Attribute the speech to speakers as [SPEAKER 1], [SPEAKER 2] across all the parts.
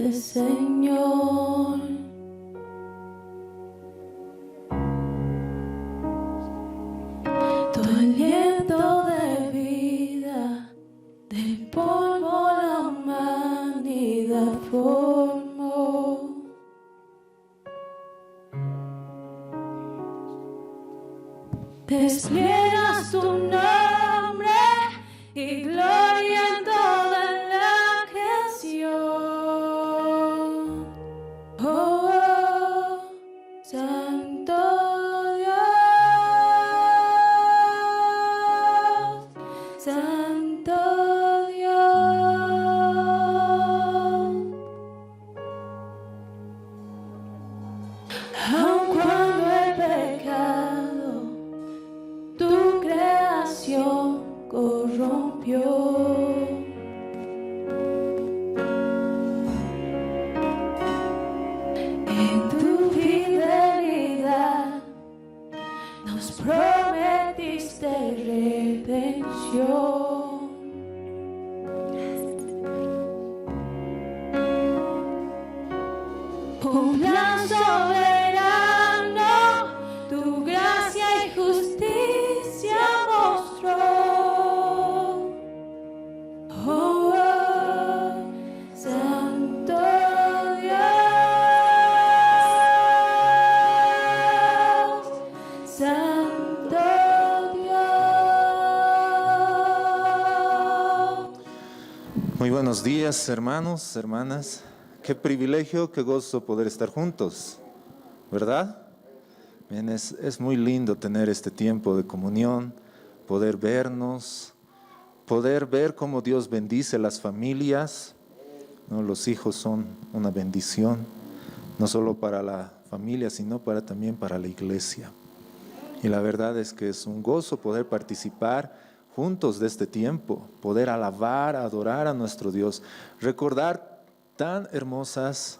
[SPEAKER 1] fuerte, Señor. Tu aliento de vida, del polvo la humanidad formó. Despliegas tu nombre y gloria en toda la creación. Oh, oh, Santo Dios, Santo Dios. Aun cuando el pecado tu creación corrompió, en tu fidelidad nos prometiste redención. Un plan soberano, tu gracia y justicia mostró. Oh, oh, Santo Dios, Santo Dios.
[SPEAKER 2] Muy buenos días, hermanos, hermanas. Qué privilegio, qué gozo poder estar juntos, ¿verdad? Bien, es muy lindo tener este tiempo de comunión, poder vernos, poder ver cómo Dios bendice las familias, ¿no? Los hijos son una bendición, no solo para la familia, sino también para la iglesia. Y la verdad es que es un gozo poder participar juntos de este tiempo, poder alabar, adorar a nuestro Dios, recordar tan hermosas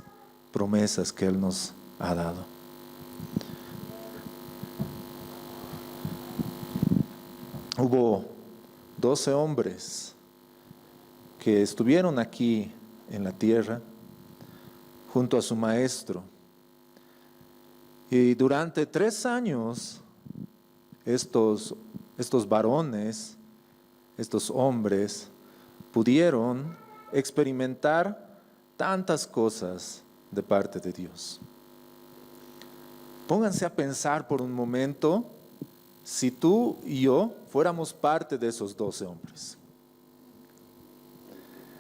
[SPEAKER 2] promesas que Él nos ha dado. Hubo 12 hombres que estuvieron aquí en la tierra junto a su maestro. Y durante 3 años, estos varones, estos hombres, pudieron experimentar tantas cosas de parte de Dios. Pónganse a pensar por un momento si tú y yo fuéramos parte de esos 12 hombres.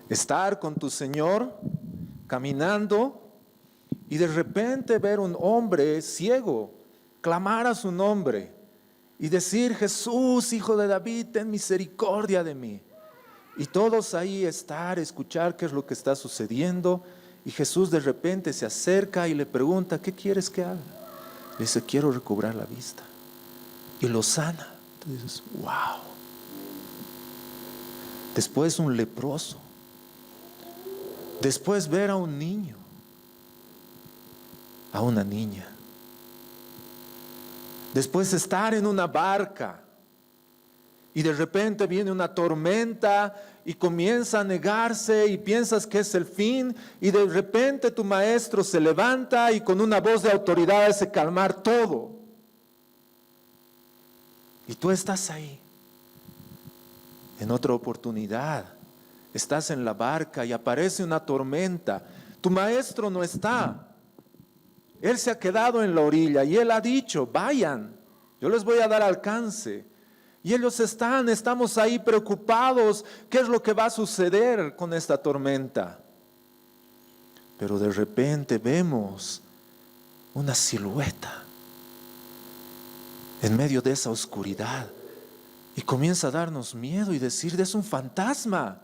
[SPEAKER 2] Estar con tu Señor caminando y de repente ver un hombre ciego clamar a su nombre y decir: Jesús, Hijo de David, ten misericordia de mí. Y todos ahí escuchar qué es lo que está sucediendo. Y Jesús de repente se acerca y le pregunta: ¿qué quieres que haga? Le dice: quiero recobrar la vista. Y lo sana. Tú dices: wow. Después un leproso. Después ver a un niño, a una niña. Después estar en una barca y de repente viene una tormenta y comienza a negarse y piensas que es el fin, y de repente tu maestro se levanta y con una voz de autoridad hace calmar todo. Y tú estás ahí. En otra oportunidad, estás en la barca y aparece una tormenta. Tu maestro no está. Él se ha quedado en la orilla y él ha dicho: vayan, yo les voy a dar alcance. Y ellos estamos ahí preocupados, ¿qué es lo que va a suceder con esta tormenta? Pero de repente vemos una silueta en medio de esa oscuridad y comienza a darnos miedo y decir: es un fantasma.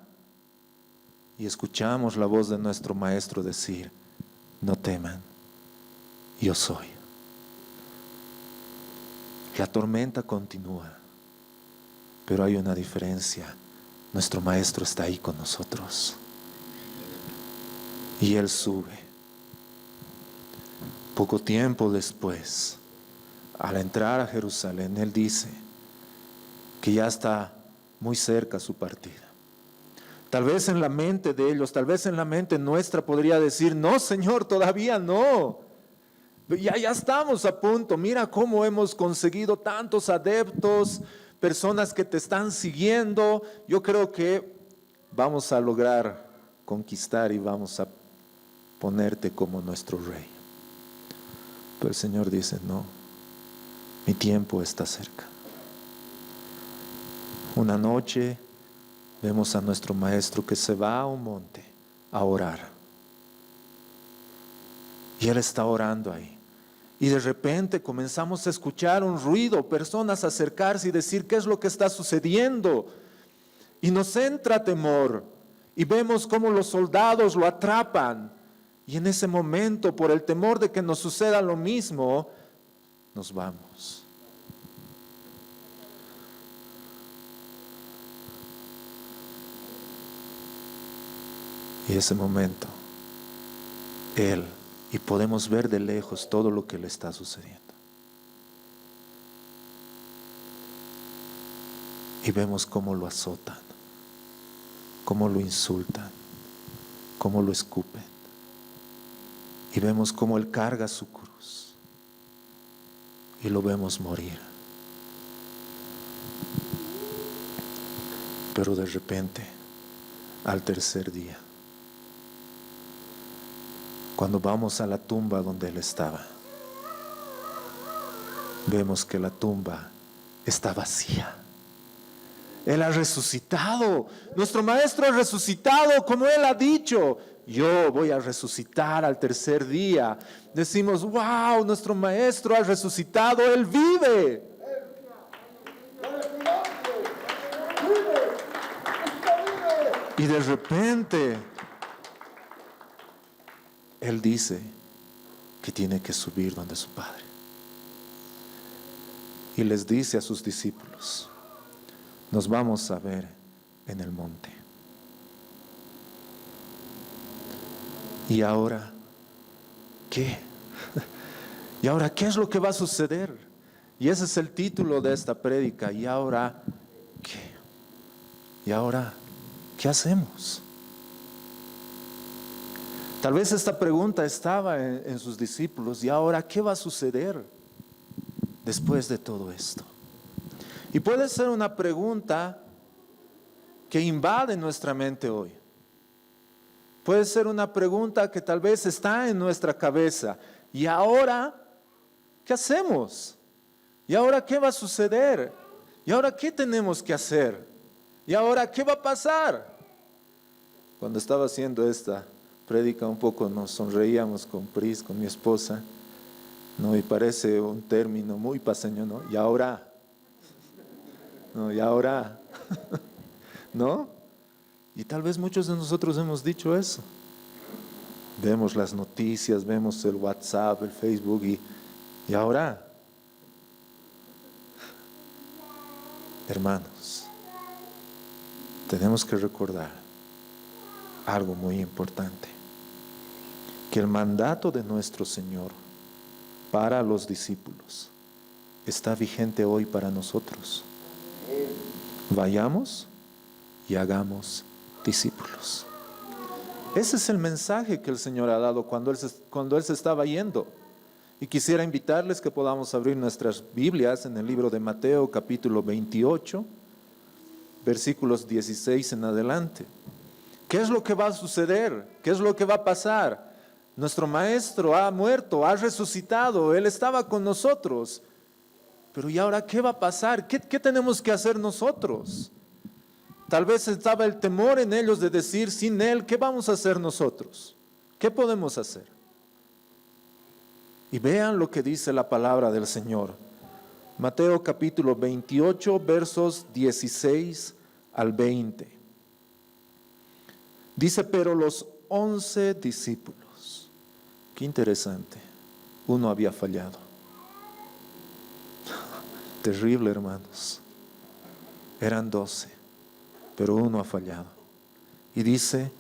[SPEAKER 2] Y escuchamos la voz de nuestro maestro decir: no teman, yo soy. La tormenta continúa. Pero hay una diferencia: nuestro maestro está ahí con nosotros y Él sube. Poco tiempo después, al entrar a Jerusalén, Él dice que ya está muy cerca su partida. Tal vez en la mente de ellos, tal vez en la mente nuestra podría decir, no, Señor, todavía no. Ya estamos a punto. Mira cómo hemos conseguido tantos adeptos, personas que te están siguiendo. Yo creo que vamos a lograr conquistar y vamos a ponerte como nuestro rey. Pero el Señor dice, no, mi tiempo está cerca. Una noche vemos a nuestro maestro que se va a un monte a orar. Y él está orando ahí. Y de repente comenzamos a escuchar un ruido, personas acercarse y decir, ¿qué es lo que está sucediendo? Y nos entra temor. Y vemos cómo los soldados lo atrapan. Y en ese momento, por el temor de que nos suceda lo mismo, nos vamos. Y ese momento, Él, y podemos ver de lejos todo lo que le está sucediendo. Y vemos cómo lo azotan, cómo lo insultan, cómo lo escupen. Y vemos cómo Él carga su cruz. Y lo vemos morir. Pero de repente, al tercer día, cuando vamos a la tumba donde Él estaba, vemos que la tumba está vacía. Él ha resucitado. Nuestro Maestro ha resucitado, como Él ha dicho. Yo voy a resucitar al tercer día. Decimos, wow, nuestro Maestro ha resucitado, Él vive. Y de repente, Él dice que tiene que subir donde su Padre. Y les dice a sus discípulos, nos vamos a ver en el monte. ¿Y ahora qué? ¿Y ahora qué es lo que va a suceder? Y ese es el título de esta prédica. ¿Y ahora qué? ¿Y ahora qué hacemos? Tal vez esta pregunta estaba en sus discípulos. ¿Y ahora qué va a suceder después de todo esto? Y puede ser una pregunta que invade nuestra mente hoy. Puede ser una pregunta que tal vez está en nuestra cabeza. ¿Y ahora qué hacemos? ¿Y ahora qué va a suceder? ¿Y ahora qué tenemos que hacer? ¿Y ahora qué va a pasar? Cuando estaba haciendo esta prédica un poco nos sonreíamos con Pris, con mi esposa, ¿no? Y parece un término muy paseño, ¿no? ¿Y ahora? No, ¿y ahora? ¿No? Y tal vez muchos de nosotros hemos dicho eso. Vemos las noticias, vemos el WhatsApp, el Facebook y ahora, hermanos, tenemos que recordar algo muy importante, que el mandato de nuestro Señor para los discípulos está vigente hoy para nosotros. Vayamos y hagamos discípulos. Ese es el mensaje que el Señor ha dado cuando Él se estaba yendo. Y quisiera invitarles que podamos abrir nuestras Biblias en el libro de Mateo, capítulo 28, versículos 16 en adelante. ¿Qué es lo que va a suceder? ¿Qué es lo que va a pasar? Nuestro Maestro ha muerto, ha resucitado, Él estaba con nosotros. Pero ¿y ahora qué va a pasar? ¿Qué tenemos que hacer nosotros? Tal vez estaba el temor en ellos de decir, sin Él, ¿qué vamos a hacer nosotros? ¿Qué podemos hacer? Y vean lo que dice la palabra del Señor. Mateo capítulo 28, versos 16 al 20. Dice, pero los 11 discípulos, qué interesante, uno había fallado. Terrible, hermanos. Eran 12, pero uno ha fallado. Y dice,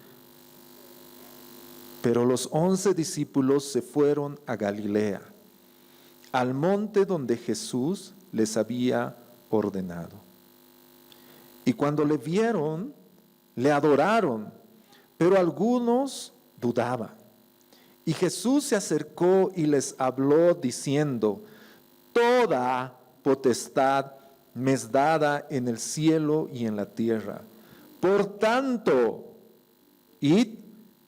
[SPEAKER 2] pero los 11 discípulos se fueron a Galilea, al monte donde Jesús les había ordenado. Y cuando le vieron, le adoraron, pero algunos dudaban. Y Jesús se acercó y les habló diciendo: toda potestad me es dada en el cielo y en la tierra. Por tanto, id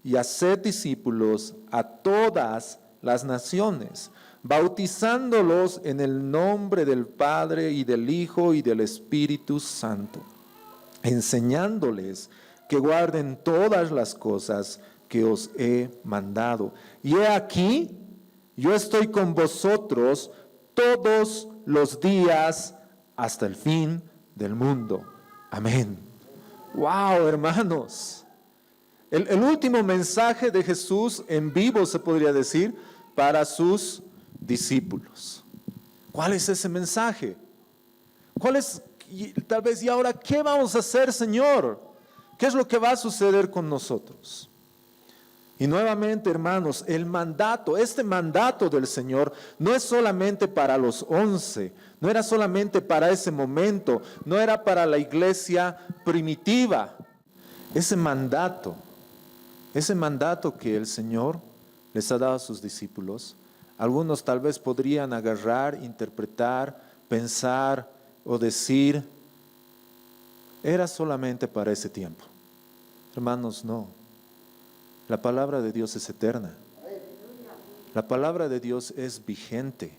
[SPEAKER 2] y haced discípulos a todas las naciones, bautizándolos en el nombre del Padre y del Hijo y del Espíritu Santo, enseñándoles que guarden todas las cosas que os he mandado. Y he aquí, yo estoy con vosotros todos los días hasta el fin del mundo. Amén. Wow, hermanos. El último mensaje de Jesús en vivo, se podría decir, para sus discípulos. ¿Cuál es ese mensaje? ¿Cuál es, tal vez, y ahora, qué vamos a hacer, Señor? ¿Qué es lo que va a suceder con nosotros? Y nuevamente, hermanos, el mandato, este mandato del Señor no es solamente para los 11, no era solamente para ese momento, no era para la iglesia primitiva. Ese mandato que el Señor les ha dado a sus discípulos, algunos tal vez podrían agarrar, interpretar, pensar o decir, era solamente para ese tiempo. Hermanos, no. La palabra de Dios es eterna. La palabra de Dios es vigente.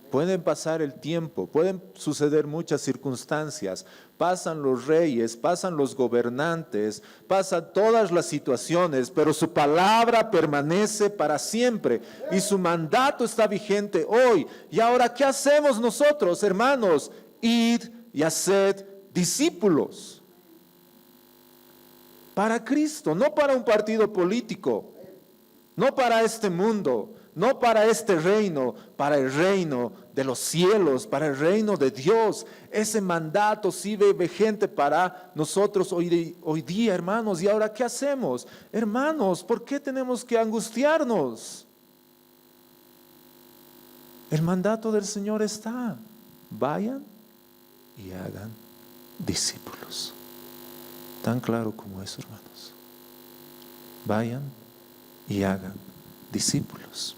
[SPEAKER 2] Pueden pasar el tiempo, pueden suceder muchas circunstancias, pasan los reyes, pasan los gobernantes, pasan todas las situaciones, pero su palabra permanece para siempre y su mandato está vigente hoy. Y ahora, ¿qué hacemos nosotros, hermanos? Id y haced discípulos. Para Cristo, no para un partido político, no para este mundo, no para este reino, para el reino de los cielos, para el reino de Dios. Ese mandato sigue vigente para nosotros hoy día, hermanos. ¿Y ahora qué hacemos? Hermanos, ¿por qué tenemos que angustiarnos? El mandato del Señor está: vayan y hagan discípulos. Tan claro como eso, hermanos. Vayan y hagan discípulos.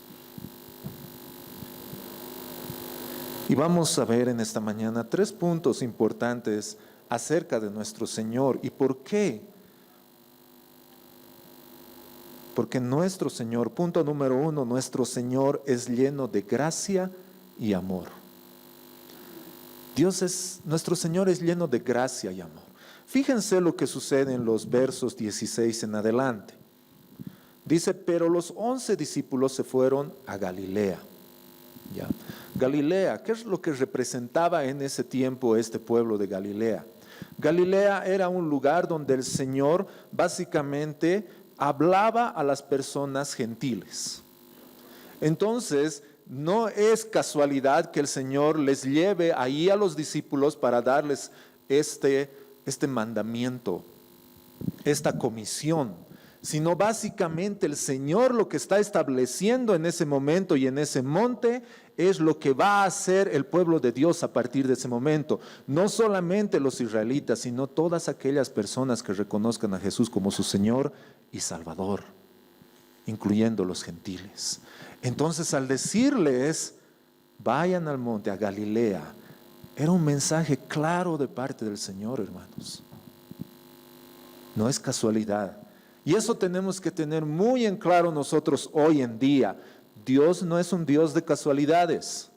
[SPEAKER 2] Y vamos a ver en esta mañana 3 puntos importantes acerca de nuestro Señor. ¿Y por qué? Porque nuestro Señor, punto número 1, nuestro Señor es lleno de gracia y amor. Nuestro Señor es lleno de gracia y amor. Fíjense lo que sucede en los versos 16 en adelante. Dice: pero los 11 discípulos se fueron a Galilea. ¿Ya? Galilea, ¿qué es lo que representaba en ese tiempo este pueblo de Galilea? Galilea era un lugar donde el Señor básicamente hablaba a las personas gentiles. Entonces, no es casualidad que el Señor les lleve ahí a los discípulos para darles este mandamiento, esta comisión, sino básicamente el Señor lo que está estableciendo en ese momento y en ese monte es lo que va a hacer el pueblo de Dios a partir de ese momento. No solamente los israelitas, sino todas aquellas personas que reconozcan a Jesús como su Señor y Salvador, incluyendo los gentiles. Entonces, al decirles: vayan al monte, a Galilea, era un mensaje claro de parte del Señor, hermanos. No es casualidad. Y eso tenemos que tener muy en claro nosotros hoy en día. Dios no es un Dios de casualidades.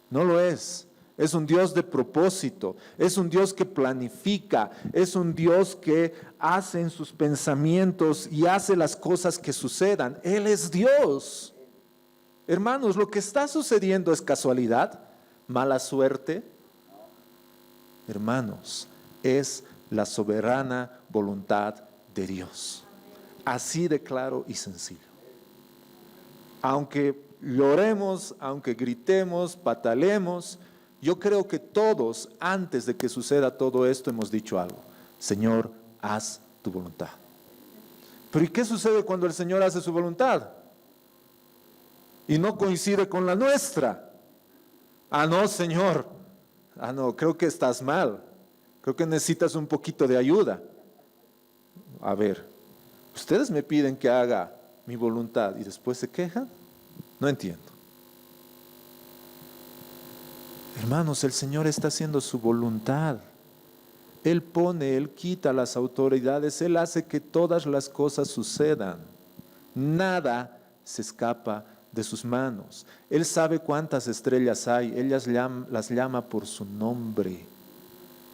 [SPEAKER 2] No lo es. Es un Dios de propósito. Es un Dios que planifica. Es un Dios que hace en sus pensamientos y hace las cosas que sucedan. Él es Dios. Hermanos, lo que está sucediendo es casualidad, mala suerte. Hermanos, es la soberana voluntad de Dios. Así de claro y sencillo. Aunque lloremos, aunque gritemos, patalemos, yo creo que todos, antes de que suceda todo esto, hemos dicho algo: Señor, haz tu voluntad. Pero ¿y qué sucede cuando el Señor hace su voluntad y no coincide con la nuestra? Ah, no, Señor. Ah, no, creo que estás mal. Creo que necesitas un poquito de ayuda. A ver, ustedes me piden que haga mi voluntad y después se quejan. No entiendo. Hermanos, el Señor está haciendo su voluntad. Él pone, Él quita las autoridades, Él hace que todas las cosas sucedan. Nada se escapa de sus manos. Él sabe cuántas estrellas hay, Él las llama por su nombre.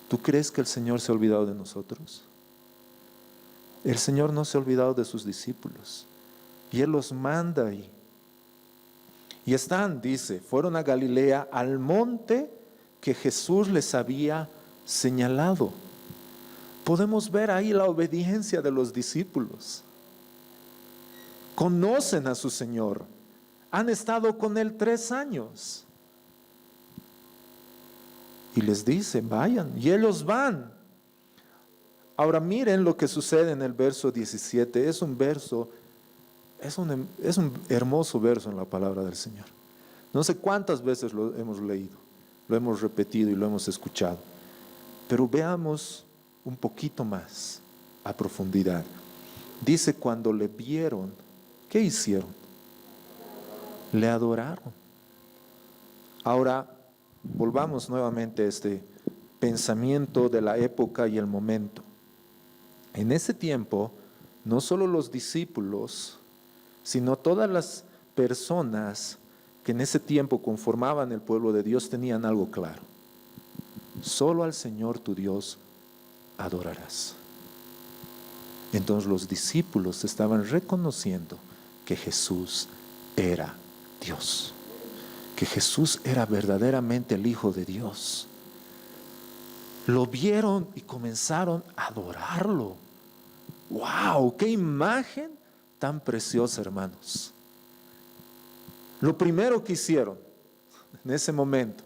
[SPEAKER 2] ¿Tú crees que el Señor se ha olvidado de nosotros? El Señor no se ha olvidado de sus discípulos y Él los manda ahí. Y están, dice, fueron a Galilea, al monte que Jesús les había señalado. Podemos ver ahí la obediencia de los discípulos. Conocen a su Señor, han estado con Él 3 años. Y les dice, vayan, y ellos van. Ahora miren lo que sucede en el verso 17, es un hermoso verso en la palabra del Señor. No sé cuántas veces lo hemos leído, lo hemos repetido y lo hemos escuchado, pero veamos un poquito más a profundidad. Dice, cuando le vieron, ¿qué hicieron? Le adoraron. Ahora, volvamos nuevamente a este pensamiento de la época y el momento. En ese tiempo, no solo los discípulos, sino todas las personas que en ese tiempo conformaban el pueblo de Dios tenían algo claro. Solo al Señor tu Dios adorarás. Entonces los discípulos estaban reconociendo que Jesús era Dios, que Jesús era verdaderamente el Hijo de Dios. Lo vieron y comenzaron a adorarlo. ¡Wow! ¡Qué imagen tan preciosa, hermanos! Lo primero que hicieron en ese momento,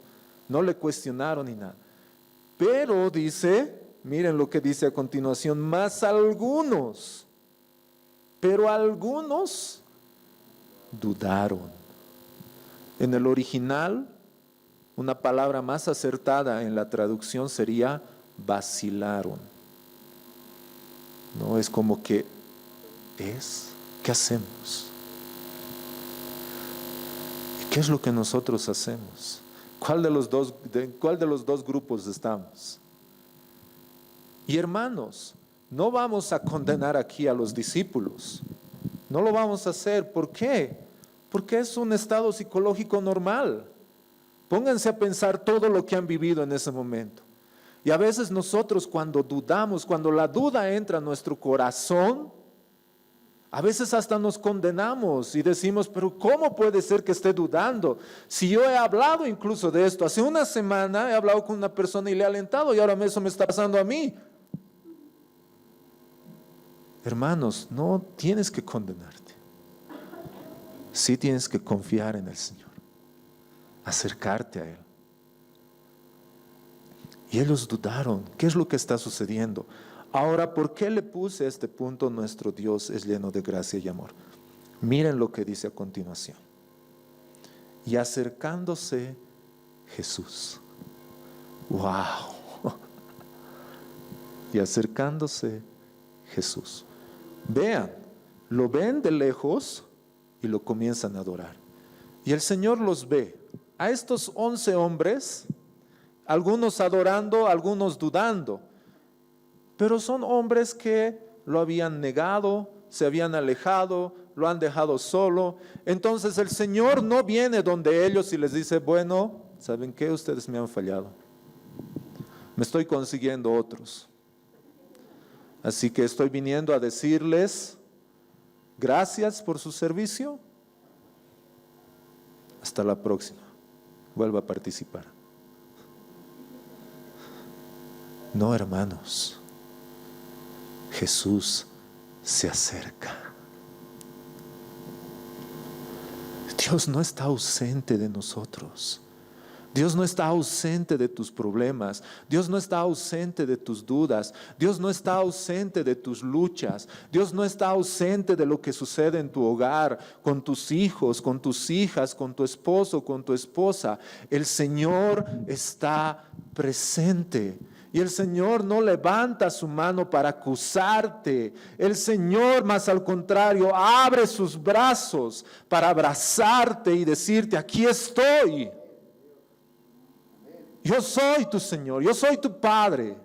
[SPEAKER 2] no le cuestionaron ni nada. Pero dice, miren lo que dice a continuación, más algunos, pero algunos dudaron. En el original, una palabra más acertada en la traducción sería vacilaron. No es como que ¿qué hacemos? ¿Qué es lo que nosotros hacemos? ¿Cuál de los dos grupos estamos? Y hermanos, no vamos a condenar aquí a los discípulos. No lo vamos a hacer. ¿Por qué? Porque es un estado psicológico normal. Pónganse a pensar todo lo que han vivido en ese momento. Y a veces nosotros cuando dudamos, cuando la duda entra a nuestro corazón, a veces hasta nos condenamos y decimos, pero ¿cómo puede ser que esté dudando? Si yo he hablado incluso de esto, hace una semana he hablado con una persona y le he alentado y ahora eso me está pasando a mí. Hermanos, no tienes que condenarte. Sí tienes que confiar en el Señor, acercarte a Él. Y ellos dudaron, ¿qué es lo que está sucediendo? Ahora, ¿por qué le puse este punto? Nuestro Dios es lleno de gracia y amor. Miren lo que dice a continuación. Y acercándose Jesús. ¡Wow! Y acercándose Jesús. Vean, lo ven de lejos y lo comienzan a adorar. Y el Señor los ve. A estos 11 hombres, algunos adorando, algunos dudando. Pero son hombres que lo habían negado, se habían alejado, lo han dejado solo. Entonces el Señor no viene donde ellos y les dice, bueno, ¿saben qué? Ustedes me han fallado. Me estoy consiguiendo otros. Así que estoy viniendo a decirles, gracias por su servicio. Hasta la próxima. Vuelva a participar. No, hermanos. Jesús se acerca. Dios no está ausente de nosotros. Dios no está ausente de tus problemas. Dios no está ausente de tus dudas. Dios no está ausente de tus luchas. Dios no está ausente de lo que sucede en tu hogar, con tus hijos, con tus hijas, con tu esposo, con tu esposa. El Señor está presente. Y el Señor no levanta su mano para acusarte. El Señor, más al contrario, abre sus brazos para abrazarte y decirte, aquí estoy. Yo soy tu Señor, yo soy tu Padre.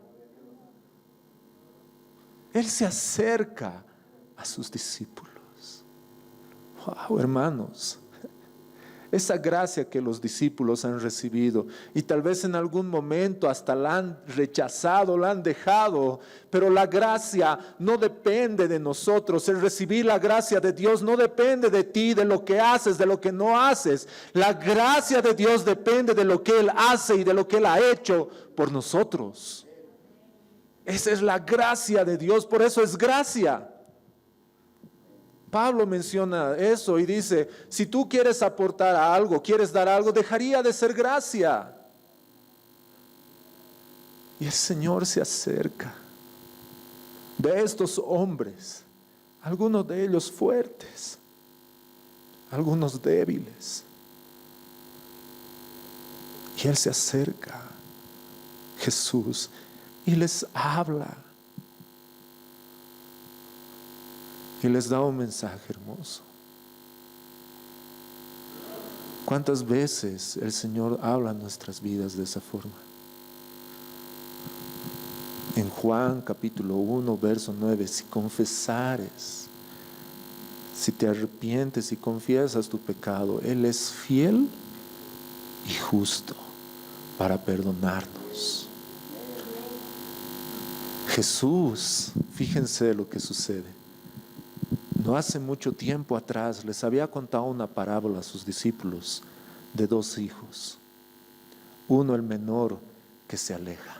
[SPEAKER 2] Él se acerca a sus discípulos. Wow, hermanos. Esa gracia que los discípulos han recibido y tal vez en algún momento hasta la han rechazado, la han dejado, pero la gracia no depende de nosotros. El recibir la gracia de Dios no depende de ti, de lo que haces, de lo que no haces. La gracia de Dios depende de lo que Él hace y de lo que Él ha hecho por nosotros. Esa es la gracia de Dios, por eso es gracia. Pablo menciona eso y dice, si tú quieres aportar algo, quieres dar algo, dejaría de ser gracia. Y el Señor se acerca. Ve estos hombres, algunos de ellos fuertes, algunos débiles. Y Él se acerca, Jesús, y les habla. Y les da un mensaje hermoso. ¿Cuántas veces el Señor habla en nuestras vidas de esa forma? En Juan capítulo 1, verso 9, si confesares, si te arrepientes y confiesas tu pecado, Él es fiel y justo para perdonarnos. Jesús, fíjense lo que sucede. No hace mucho tiempo atrás les había contado una parábola a sus discípulos de dos hijos. Uno, el menor, que se aleja.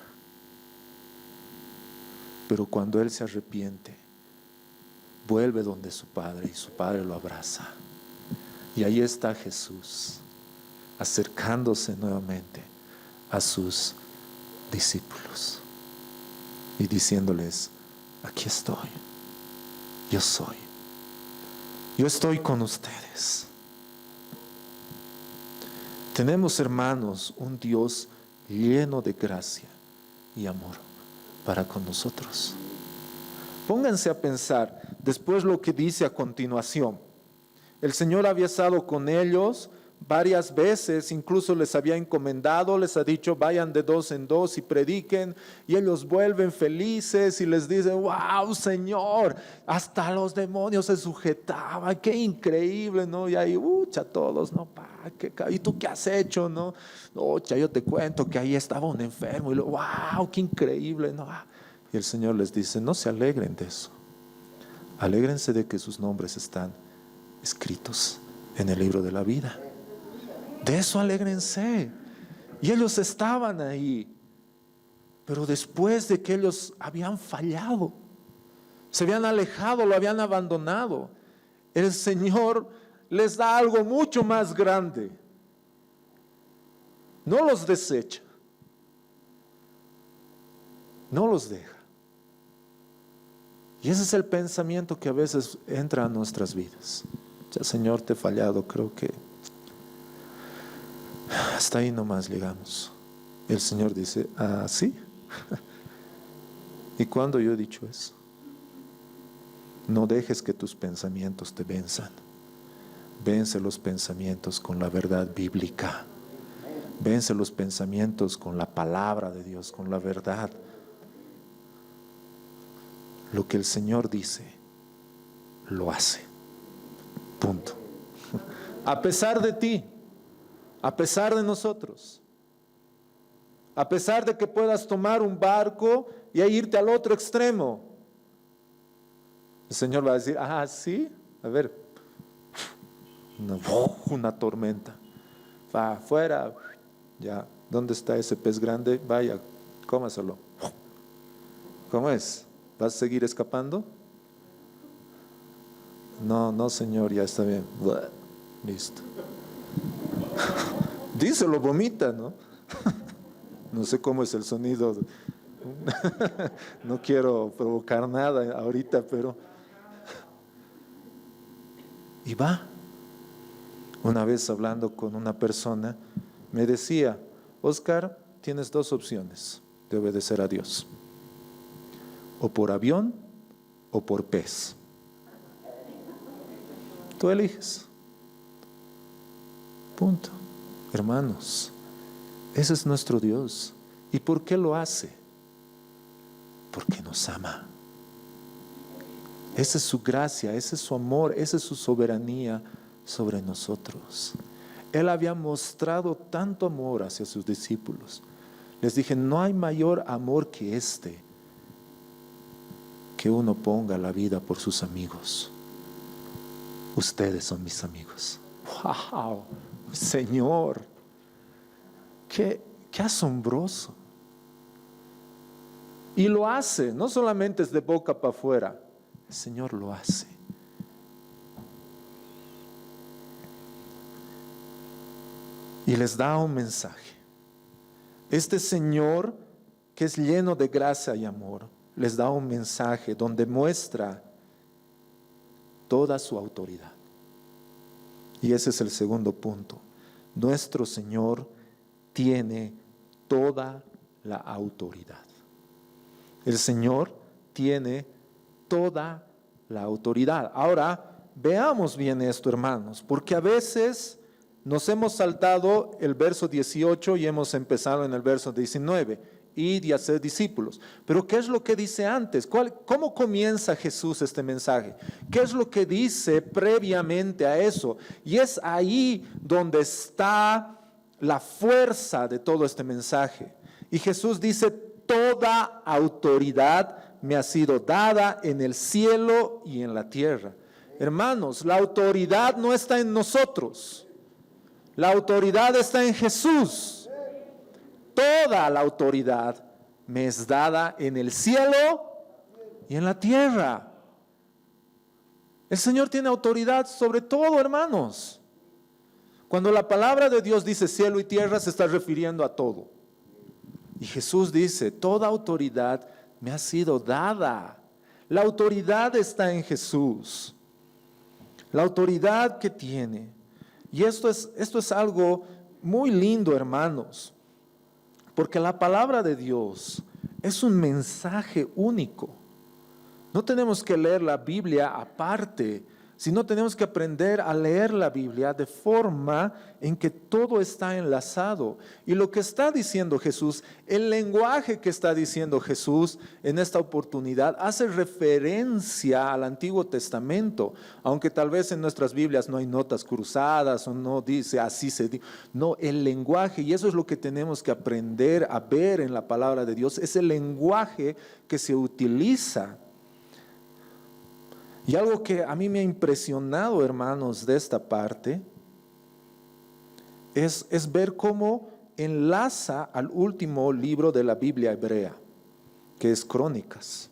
[SPEAKER 2] Pero cuando él se arrepiente, vuelve donde su padre y su padre lo abraza. Y ahí está Jesús, acercándose nuevamente a sus discípulos y diciéndoles, aquí estoy, yo soy. Yo estoy con ustedes. Tenemos, hermanos, un Dios lleno de gracia y amor para con nosotros. Pónganse a pensar después lo que dice a continuación. El Señor había estado con ellos varias veces, incluso les había encomendado, les ha dicho vayan de dos en dos y prediquen, y ellos vuelven felices y les dicen, wow, Señor, hasta los demonios se sujetaban, qué increíble, ¿no? Y ahí, todos, ¿no? ¿Y tú qué has hecho, no? Yo te cuento que ahí estaba un enfermo, y luego, wow, qué increíble, ¿no? Y el Señor les dice, no se alegren de eso, alégrense de que sus nombres están escritos en el libro de la vida. De eso alégrense. Y ellos estaban ahí. Pero después de que ellos habían fallado, se habían alejado, lo habían abandonado, el Señor les da algo mucho más grande. No los desecha. No los deja. Y ese es el pensamiento que a veces entra a nuestras vidas. Ya, Señor, te he fallado, creo que hasta ahí nomás llegamos. El Señor dice, ¿sí? ¿Y cuándo yo he dicho eso? No dejes que tus pensamientos te venzan. Vence los pensamientos con la verdad bíblica. Vence los pensamientos con la palabra de Dios, con la verdad. Lo que el Señor dice, lo hace. Punto. A pesar de ti, a pesar de nosotros, a pesar de que puedas tomar un barco y irte al otro extremo, el Señor va a decir, sí, a ver, una tormenta, va afuera, ya, ¿dónde está ese pez grande? Vaya, cómaselo. ¿Cómo es? ¿Vas a seguir escapando? No, Señor, ya está bien. Listo. Díselo, vomita, ¿no? No sé cómo es el sonido. No quiero provocar nada ahorita, pero... Y va. Una vez hablando con una persona, me decía, Oscar, tienes dos opciones. de obedecer a Dios. O por avión o por pez. Tú eliges. Punto. Hermanos, ese es nuestro Dios. ¿Y por qué lo hace? Porque nos ama. Esa es su gracia, ese es su amor, esa es su soberanía sobre nosotros. Él había mostrado tanto amor hacia sus discípulos. Les dije, no hay mayor amor que este, que uno ponga la vida por sus amigos. Ustedes son mis amigos. ¡Wow! Señor, qué asombroso. Y lo hace, no solamente es de boca para afuera, el Señor lo hace. Y les da un mensaje. Este Señor, que es lleno de gracia y amor, les da un mensaje donde muestra toda su autoridad. Y ese es el segundo punto. Nuestro Señor tiene toda la autoridad. El Señor tiene toda la autoridad. Ahora, veamos bien esto, hermanos, porque a veces nos hemos saltado el verso 18 y hemos empezado en el verso 19. Id y hacer discípulos. Pero ¿qué es lo que dice antes? ¿Cómo comienza Jesús este mensaje? ¿Qué es lo que dice previamente a eso? Y es ahí donde está la fuerza de todo este mensaje. Y Jesús dice, toda autoridad me ha sido dada en el cielo y en la tierra. Hermanos, la autoridad no está en nosotros. La autoridad está en Jesús. Toda la autoridad me es dada en el cielo y en la tierra. El Señor tiene autoridad sobre todo, hermanos. Cuando la palabra de Dios dice cielo y tierra, se está refiriendo a todo. Y Jesús dice, toda autoridad me ha sido dada. La autoridad está en Jesús. La autoridad que tiene. Y esto es algo muy lindo, hermanos. Porque la palabra de Dios es un mensaje único. No tenemos que leer la Biblia aparte, sino tenemos que aprender a leer la Biblia de forma en que todo está enlazado. Y lo que está diciendo Jesús, el lenguaje que está diciendo Jesús en esta oportunidad hace referencia al Antiguo Testamento, aunque tal vez en nuestras Biblias no hay notas cruzadas o no dice así se dice. No, el lenguaje, y eso es lo que tenemos que aprender a ver en la palabra de Dios, es el lenguaje que se utiliza. Y algo que a mí me ha impresionado, hermanos, de esta parte, es ver cómo enlaza al último libro de la Biblia hebrea, que es Crónicas.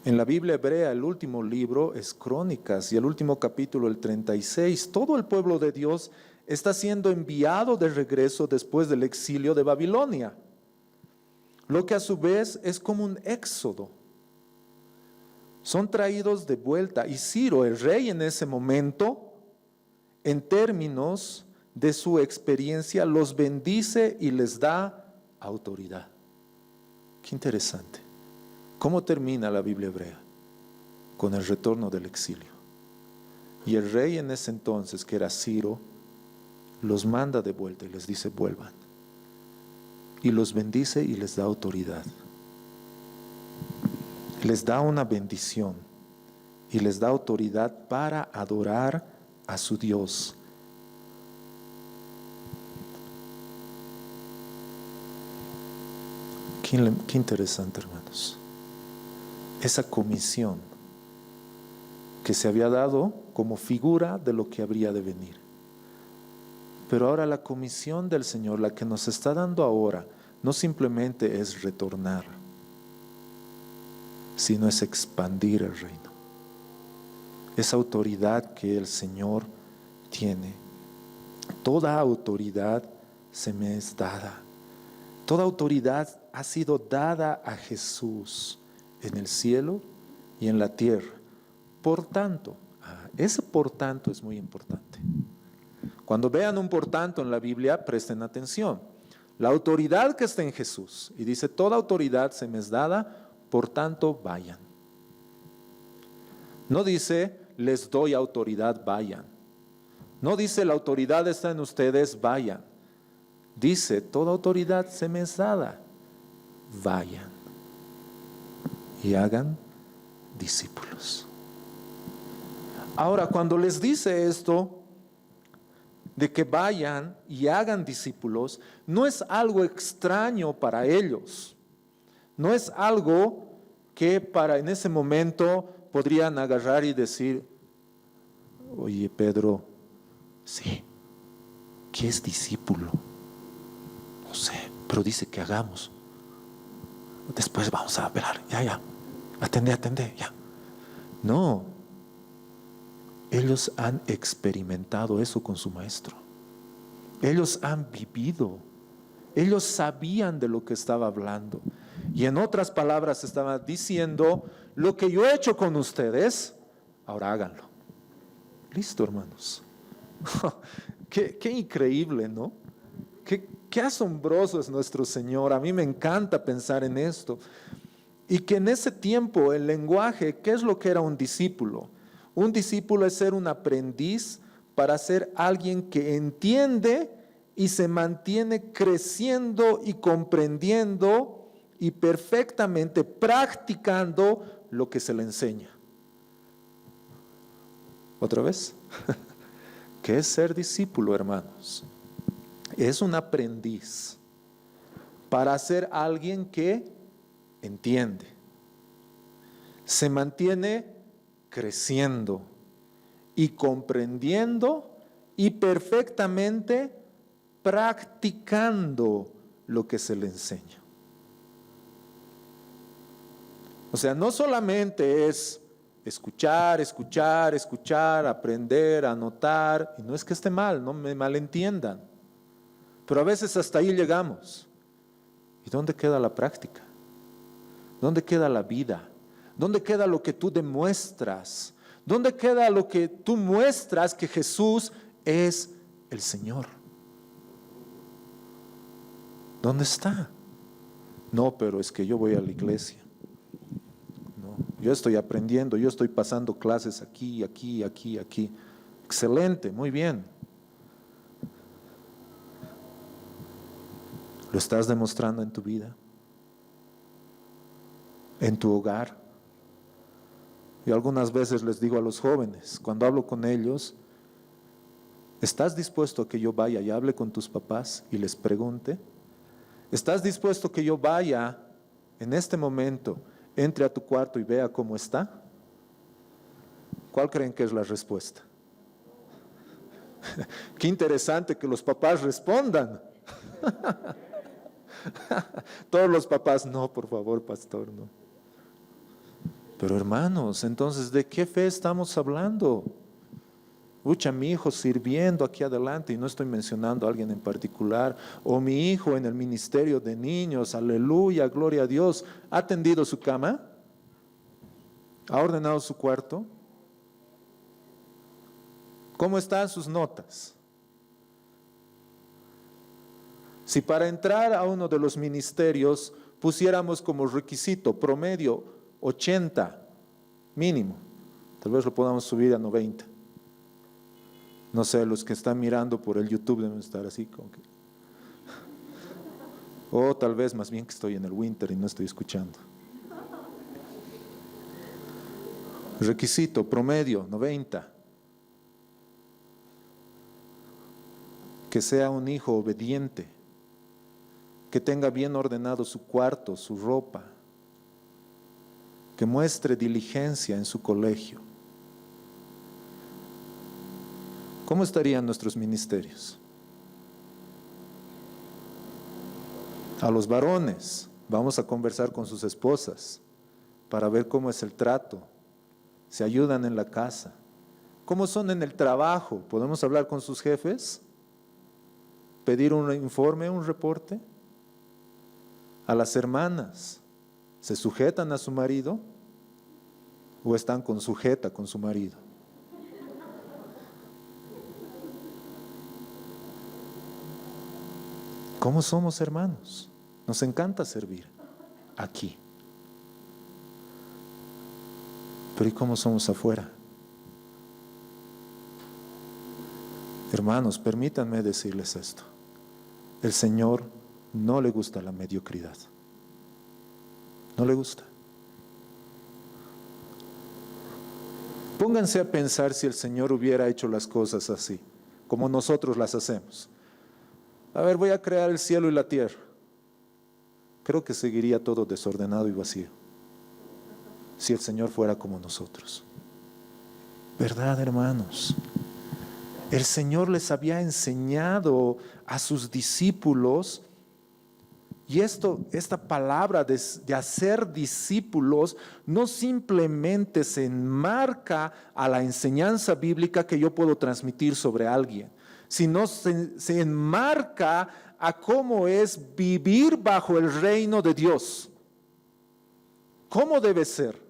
[SPEAKER 2] En la Biblia hebrea el último libro es Crónicas y el último capítulo, el 36. Todo el pueblo de Dios está siendo enviado de regreso después del exilio de Babilonia, lo que a su vez es como un éxodo. Son traídos de vuelta y Ciro, el rey en ese momento, en términos de su experiencia, los bendice y les da autoridad. Qué interesante. ¿Cómo termina la Biblia hebrea? Con el retorno del exilio. Y el rey en ese entonces, que era Ciro, los manda de vuelta y les dice vuelvan. Y los bendice y les da autoridad. Les da una bendición y les da autoridad para adorar a su Dios. Qué interesante, hermanos. Esa comisión que se había dado como figura de lo que habría de venir. Pero ahora la comisión del Señor, la que nos está dando ahora, no simplemente es retornar, sino es expandir el reino. Esa autoridad que el Señor tiene. Toda autoridad se me es dada. Toda autoridad ha sido dada a Jesús en el cielo y en la tierra. Por tanto, ese por tanto es muy importante. Cuando vean un por tanto en la Biblia, presten atención. la autoridad que está en Jesús. Y dice, toda autoridad se me es dada, por tanto vayan. No dice, les doy autoridad, vayan. No dice, la autoridad está en ustedes, vayan. Dice, toda autoridad se me es dada, vayan y hagan discípulos. Ahora, cuando les dice esto, de que vayan y hagan discípulos, no es algo extraño para ellos. No es algo que en ese momento podrían agarrar y decir, oye Pedro, sí, ¿qué es discípulo? No sé, pero dice que hagamos. Después vamos a hablar, ya, atende, ya. No, ellos han experimentado eso con su maestro. Ellos han vivido. Ellos sabían de lo que estaba hablando. Y en otras palabras estaba diciendo, lo que yo he hecho con ustedes, ahora háganlo. Listo, hermanos. Qué increíble, ¿no? Qué asombroso es nuestro Señor. A mí me encanta pensar en esto. Y que en ese tiempo el lenguaje, ¿qué es lo que era un discípulo? Un discípulo es ser un aprendiz para ser alguien que entiende y se mantiene creciendo y comprendiendo y perfectamente practicando lo que se le enseña. ¿Otra vez? ¿Qué es ser discípulo, hermanos? Es un aprendiz para ser alguien que entiende, se mantiene creciendo y comprendiendo y perfectamente practicando lo que se le enseña. O sea, no solamente es escuchar, aprender, anotar, y no es que esté mal, no me malentiendan, pero a veces hasta ahí llegamos. ¿Y dónde queda la práctica? ¿Dónde queda la vida? ¿Dónde queda lo que tú demuestras? ¿Dónde queda lo que tú muestras que Jesús es el Señor? ¿Dónde está? No, pero es que yo voy a la iglesia. No, yo estoy aprendiendo, yo estoy pasando clases aquí. Excelente, muy bien. ¿Lo estás demostrando en tu vida? ¿En tu hogar? Y algunas veces les digo a los jóvenes, cuando hablo con ellos, ¿estás dispuesto a que yo vaya y hable con tus papás y les pregunte? ¿Estás dispuesto a que yo vaya en este momento, entre a tu cuarto y vea cómo está? ¿Cuál creen que es la respuesta? Qué interesante que los papás respondan. Todos los papás, no, por favor, pastor, no. Pero hermanos, entonces, ¿de qué fe estamos hablando? Ucha, mi hijo sirviendo aquí adelante, y no estoy mencionando a alguien en particular, o mi hijo en el ministerio de niños, aleluya, gloria a Dios, ¿ha tendido su cama? ¿Ha ordenado su cuarto? ¿Cómo están sus notas? Si para entrar a uno de los ministerios pusiéramos como requisito promedio 80 mínimo, tal vez lo podamos subir a 90. No sé, los que están mirando por el YouTube deben estar así como que... O tal vez más bien que estoy en el winter y no estoy escuchando. Requisito promedio 90. Que sea un hijo obediente, que tenga bien ordenado su cuarto, su ropa, que muestre diligencia en su colegio. ¿Cómo estarían nuestros ministerios? A los varones, vamos a conversar con sus esposas para ver cómo es el trato, se ayudan en la casa, cómo son en el trabajo, ¿podemos hablar con sus jefes? ¿Pedir un informe, un reporte? A las hermanas, ¿se sujetan a su marido o están con sujeta con su marido? ¿Cómo somos, hermanos? Nos encanta servir aquí. Pero ¿y cómo somos afuera? Hermanos, permítanme decirles esto. El Señor no le gusta la mediocridad. No le gusta. Pónganse a pensar si el Señor hubiera hecho las cosas así, como nosotros las hacemos. A ver, voy a crear el cielo y la tierra. Creo que seguiría todo desordenado y vacío, si el Señor fuera como nosotros. ¿Verdad, hermanos? El Señor les había enseñado a sus discípulos, y esta palabra de hacer discípulos no simplemente se enmarca a la enseñanza bíblica que yo puedo transmitir sobre alguien, sino se enmarca a cómo es vivir bajo el reino de Dios. ¿Cómo debe ser?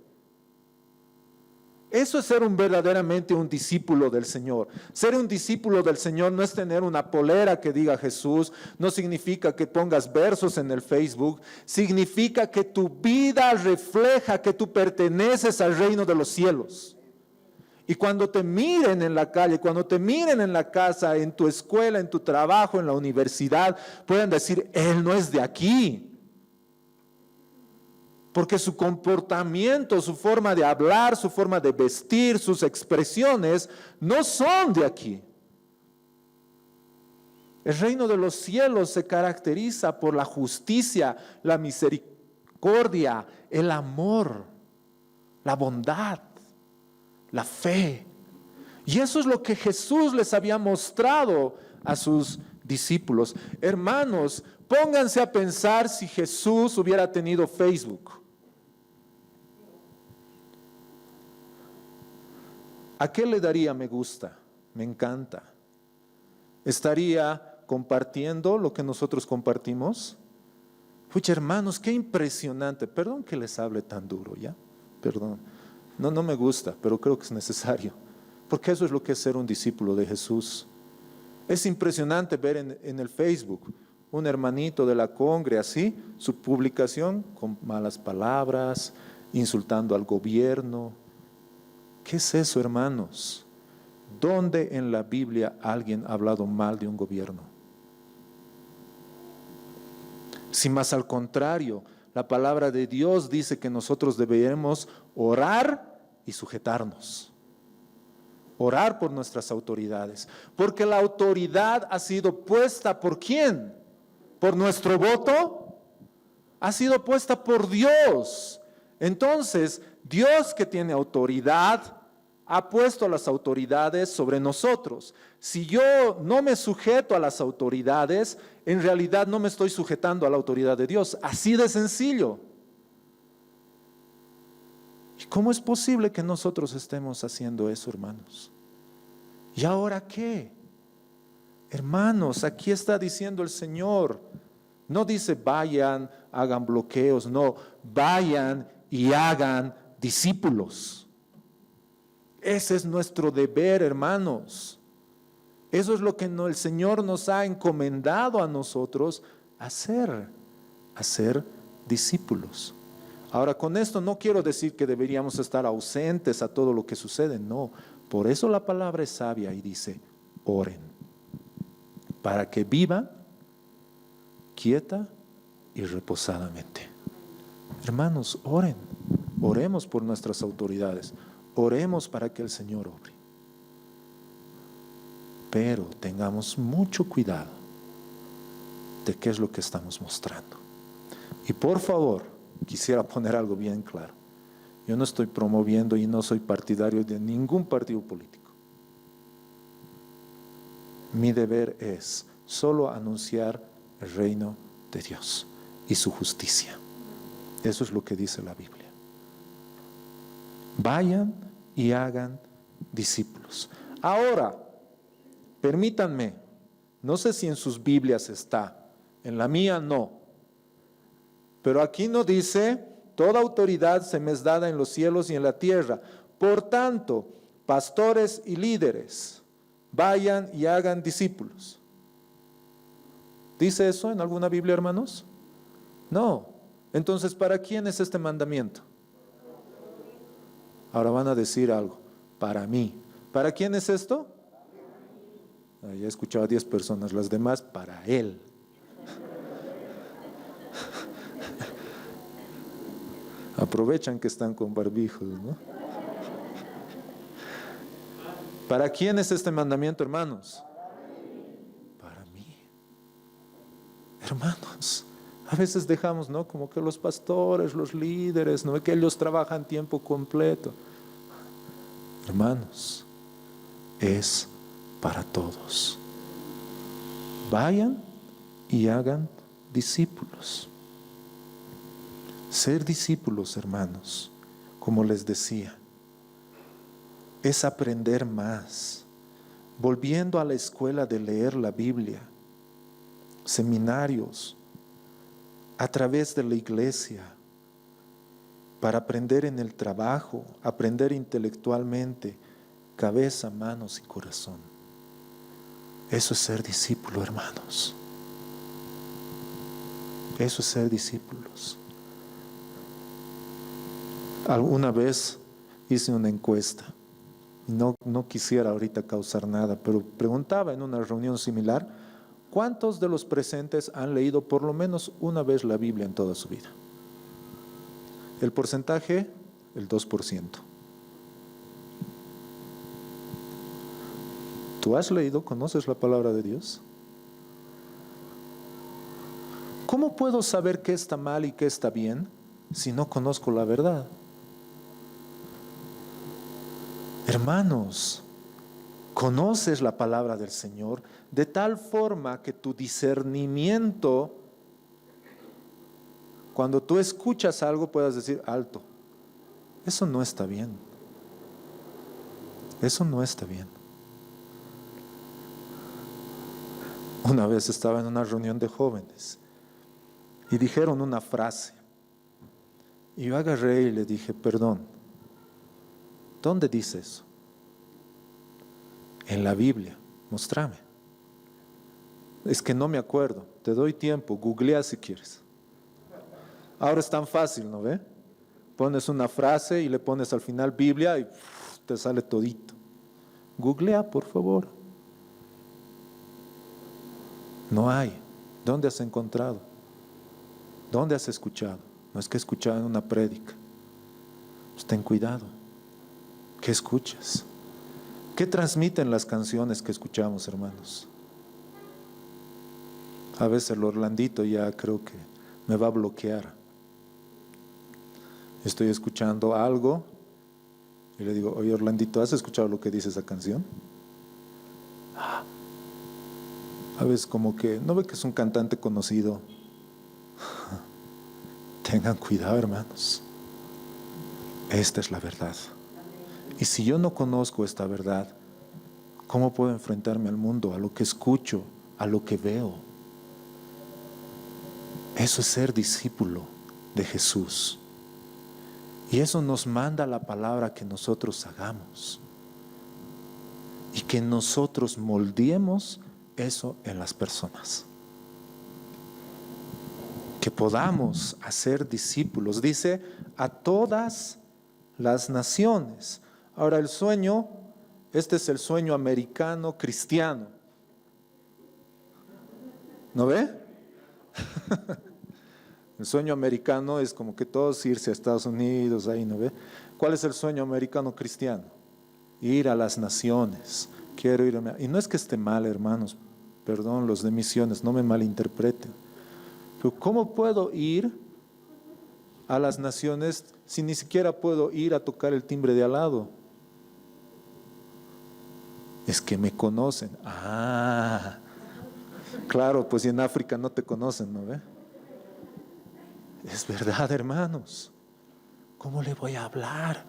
[SPEAKER 2] Eso es ser verdaderamente un discípulo del Señor. Ser un discípulo del Señor no es tener una polera que diga Jesús, no significa que pongas versos en el Facebook, significa que tu vida refleja que tú perteneces al reino de los cielos. Y cuando te miren en la calle, cuando te miren en la casa, en tu escuela, en tu trabajo, en la universidad, puedan decir, él no es de aquí. Porque su comportamiento, su forma de hablar, su forma de vestir, sus expresiones no son de aquí. El reino de los cielos se caracteriza por la justicia, la misericordia, el amor, la bondad, la fe. Y eso es lo que Jesús les había mostrado a sus discípulos. Hermanos, pónganse a pensar si Jesús hubiera tenido Facebook. ¿A qué le daría me gusta? Me encanta. ¿Estaría compartiendo lo que nosotros compartimos? Pucha, hermanos, qué impresionante. Perdón que les hable tan duro, ¿ya? Perdón. No me gusta, pero creo que es necesario. Porque eso es lo que es ser un discípulo de Jesús. Es impresionante ver en el Facebook un hermanito de la congre así, su publicación con malas palabras, insultando al gobierno. ¿Qué es eso, hermanos? ¿Dónde en la Biblia alguien ha hablado mal de un gobierno? Si más al contrario, la palabra de Dios dice que nosotros deberemos orar y sujetarnos. Orar por nuestras autoridades. Porque la autoridad ha sido puesta ¿por quién? ¿Por nuestro voto? Ha sido puesta por Dios. Entonces, Dios que tiene autoridad, ha puesto a las autoridades sobre nosotros. Si yo no me sujeto a las autoridades, en realidad no me estoy sujetando a la autoridad de Dios. Así de sencillo. ¿Y cómo es posible que nosotros estemos haciendo eso, hermanos? ¿Y ahora qué? Hermanos, aquí está diciendo el Señor. No dice vayan, hagan bloqueos, no, vayan y hagan discípulos. Ese es nuestro deber, hermanos. Eso es lo que el Señor nos ha encomendado a nosotros hacer discípulos. Ahora, con esto no quiero decir que deberíamos estar ausentes a todo lo que sucede, no. Por eso la palabra es sabia y dice, oren, para que vivan quieta y reposadamente. Hermanos, oren, oremos por nuestras autoridades. Oremos para que el Señor obre. Pero tengamos mucho cuidado de qué es lo que estamos mostrando. Y por favor, quisiera poner algo bien claro. Yo no estoy promoviendo y no soy partidario de ningún partido político. Mi deber es solo anunciar el reino de Dios y su justicia. Eso es lo que dice la Biblia. Vayan y hagan discípulos. Ahora, permítanme, no sé si en sus Biblias está, en la mía no, pero aquí no dice, toda autoridad se me es dada en los cielos y en la tierra. Por tanto, pastores y líderes, vayan y hagan discípulos. ¿Dice eso en alguna Biblia, hermanos? No. Entonces, ¿para quién es este mandamiento? Ahora van a decir algo. Para mí. ¿Para quién es esto? Ya he escuchado a 10 personas, las demás para él. Aprovechan que están con barbijos, ¿no? ¿Para quién es este mandamiento, hermanos? Para mí. Hermanos, a veces dejamos, ¿no? Como que los pastores, los líderes, ¿no? Que ellos trabajan tiempo completo. Hermanos, es para todos. Vayan y hagan discípulos. Ser discípulos, hermanos, como les decía, es aprender más. Volviendo a la escuela de leer la Biblia, seminarios, a través de la iglesia, para aprender en el trabajo, aprender intelectualmente, cabeza, manos y corazón. Eso es ser discípulo, hermanos. Eso es ser discípulos. Alguna vez hice una encuesta, y no quisiera ahorita causar nada, pero preguntaba en una reunión similar, ¿cuántos de los presentes han leído por lo menos una vez la Biblia en toda su vida? El porcentaje, el 2%. ¿Tú has leído, conoces la palabra de Dios? ¿Cómo puedo saber qué está mal y qué está bien si no conozco la verdad? Hermanos, conoces la palabra del Señor de tal forma que tu discernimiento, cuando tú escuchas algo, puedas decir, alto, eso no está bien. Eso no está bien. Una vez estaba en una reunión de jóvenes y dijeron una frase. Y yo agarré y le dije, perdón, ¿dónde dice eso? En la Biblia, mostrame. Es que no me acuerdo, te doy tiempo, googlea si quieres. Ahora es tan fácil, ¿no ve? Pones una frase y le pones al final Biblia y te sale todito. Googlea, por favor. No hay. ¿Dónde has encontrado? ¿Dónde has escuchado? No es que escuchado en una prédica. Pues ten cuidado. ¿Qué escuchas? ¿Qué transmiten las canciones que escuchamos, hermanos? A veces el Orlandito ya creo que me va a bloquear. Estoy escuchando algo y le digo, oye Orlandito, ¿has escuchado lo que dice esa canción? A veces como que, ¿no ve que es un cantante conocido? Tengan cuidado, hermanos. Esta es la verdad. Y si yo no conozco esta verdad, ¿cómo puedo enfrentarme al mundo, a lo que escucho, a lo que veo? Eso es ser discípulo de Jesús. Y eso nos manda la palabra que nosotros hagamos. Y que nosotros moldeemos eso en las personas. Que podamos hacer discípulos. Dice, a todas las naciones. Ahora el sueño, este es el sueño americano cristiano. ¿No ve? El sueño americano es como que todos irse a Estados Unidos, ahí, ¿no ve? ¿Cuál es el sueño americano cristiano? Ir a las naciones. Quiero ir a... Y no es que esté mal, hermanos, perdón, los de misiones, no me malinterpreten. Pero ¿cómo puedo ir a las naciones si ni siquiera puedo ir a tocar el timbre de al lado? Es que me conocen. Ah, claro, pues en África no te conocen, ¿no ve? Es verdad, hermanos. ¿Cómo le voy a hablar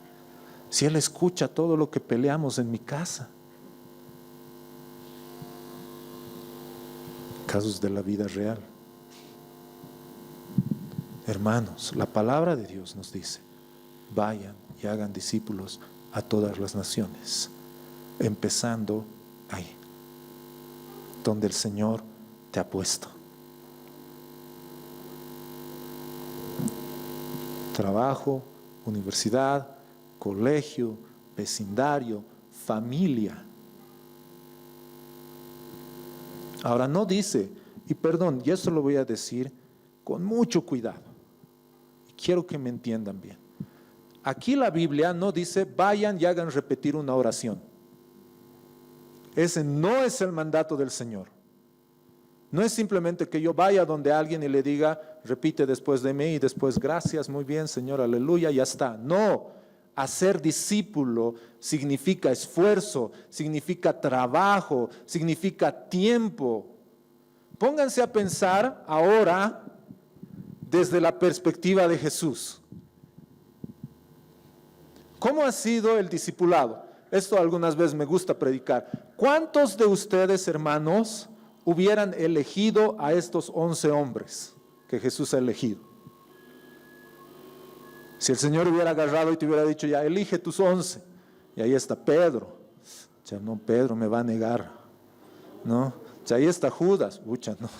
[SPEAKER 2] si él escucha todo lo que peleamos en mi casa? Casos de la vida real. Hermanos, la palabra de Dios nos dice, vayan y hagan discípulos a todas las naciones, empezando ahí, donde el Señor te ha puesto, trabajo, universidad, colegio, vecindario, familia. Ahora no dice, y perdón, y esto lo voy a decir con mucho cuidado, y quiero que me entiendan bien. Aquí la Biblia no dice, vayan y hagan repetir una oración. Ese no es el mandato del Señor. No es simplemente que yo vaya donde alguien y le diga, repite después de mí y después gracias, muy bien, Señor, aleluya, ya está. No, hacer discípulo significa esfuerzo, significa trabajo, significa tiempo. Pónganse a pensar ahora desde la perspectiva de Jesús. ¿Cómo ha sido el discipulado? Esto algunas veces me gusta predicar. ¿Cuántos de ustedes, hermanos, hubieran elegido a estos 11 hombres que Jesús ha elegido? Si el Señor hubiera agarrado y te hubiera dicho, ya elige tus 11, y ahí está Pedro, ya no, Pedro me va a negar, ¿no? Ya ahí está Judas, pucha, no,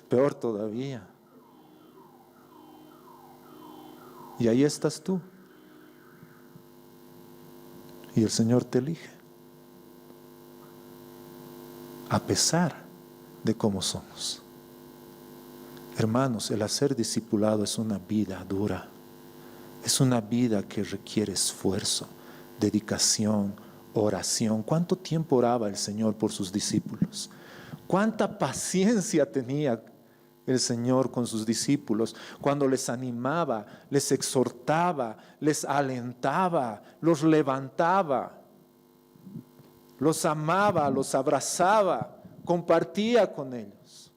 [SPEAKER 2] peor todavía. Y ahí estás tú. Y el Señor te elige. A pesar de cómo somos. Hermanos, el hacer discipulado es una vida dura. Es una vida que requiere esfuerzo, dedicación, oración. ¿Cuánto tiempo oraba el Señor por sus discípulos? ¿Cuánta paciencia tenía el Señor con sus discípulos cuando les animaba, les exhortaba, les alentaba, los levantaba, los amaba, los abrazaba, compartía con ellos?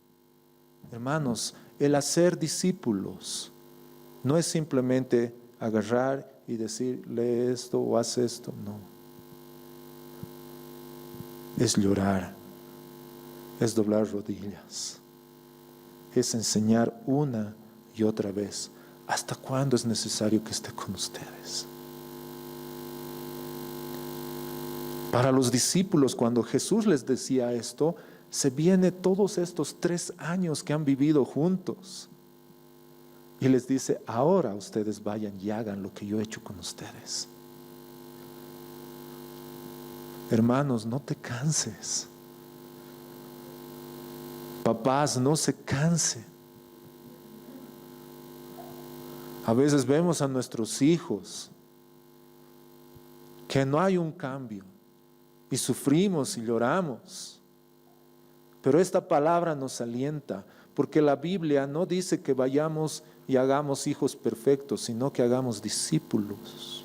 [SPEAKER 2] Hermanos, el hacer discípulos no es simplemente agarrar y decir, lee esto o haz esto, no. Es llorar, es doblar rodillas, es enseñar una y otra vez hasta cuándo es necesario que esté con ustedes. Para los discípulos, cuando Jesús les decía esto, se viene todos estos 3 años que han vivido juntos. Y les dice, ahora ustedes vayan y hagan lo que yo he hecho con ustedes. Hermanos, no te canses. Papás, no se cansen. A veces vemos a nuestros hijos que no hay un cambio y sufrimos y lloramos. Pero esta palabra nos alienta, porque la Biblia no dice que vayamos y hagamos hijos perfectos, sino que hagamos discípulos.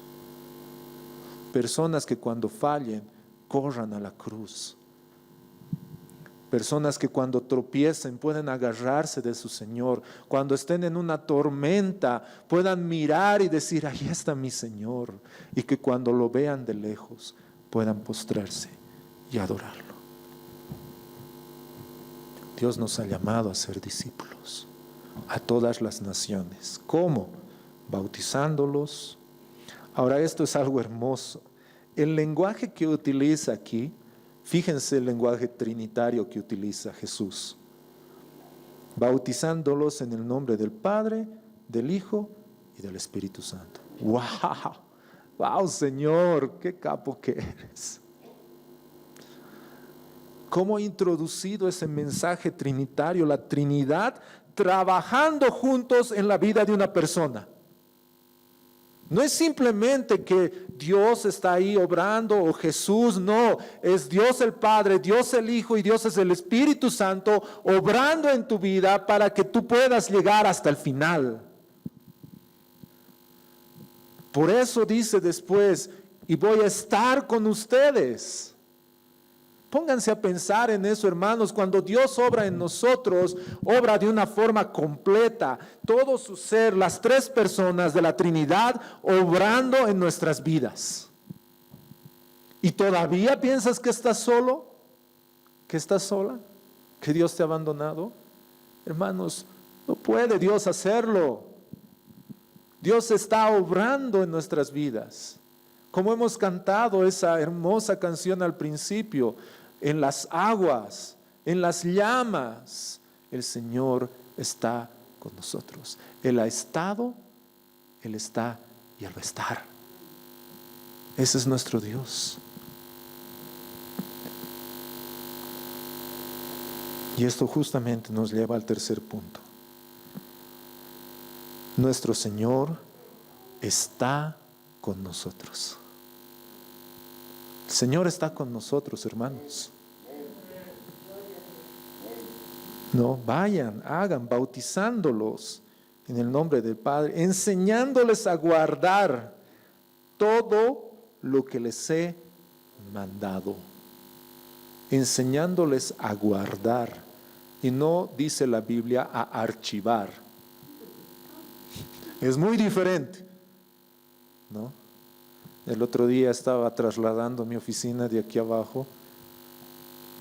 [SPEAKER 2] Personas que cuando fallen, corran a la cruz. Personas que cuando tropiecen pueden agarrarse de su Señor. Cuando estén en una tormenta puedan mirar y decir, ahí está mi Señor. Y que cuando lo vean de lejos puedan postrarse y adorarlo. Dios nos ha llamado a ser discípulos a todas las naciones. ¿Cómo? Bautizándolos. Ahora esto es algo hermoso. El lenguaje que utiliza aquí, fíjense el lenguaje trinitario que utiliza Jesús. Bautizándolos en el nombre del Padre, del Hijo y del Espíritu Santo. ¡Wow! ¡Wow, Señor! ¡Qué capo que eres! ¿Cómo ha introducido ese mensaje trinitario, la Trinidad, trabajando juntos en la vida de una persona? No es simplemente que Dios está ahí obrando o Jesús, no, es Dios el Padre, Dios el Hijo y Dios es el Espíritu Santo obrando en tu vida para que tú puedas llegar hasta el final. Por eso dice después, y voy a estar con ustedes. Pónganse a pensar en eso, hermanos. Cuando Dios obra en nosotros, obra de una forma completa. Todo su ser, las 3 personas de la Trinidad, obrando en nuestras vidas. ¿Y todavía piensas que estás solo? ¿Que estás sola? ¿Que Dios te ha abandonado? Hermanos, no puede Dios hacerlo. Dios está obrando en nuestras vidas. Como hemos cantado esa hermosa canción al principio, en las aguas, en las llamas, el Señor está con nosotros. Él ha estado Él está y Él va a estar. Ese es nuestro Dios. Y esto justamente nos lleva al tercer punto. Nuestro Señor está con nosotros. El Señor está con nosotros, hermanos. No, vayan, hagan, bautizándolos en el nombre del Padre, enseñándoles a guardar todo lo que les he mandado. Enseñándoles a guardar. Y no dice la Biblia a archivar. Es muy diferente, ¿no? El otro día estaba trasladando mi oficina de aquí abajo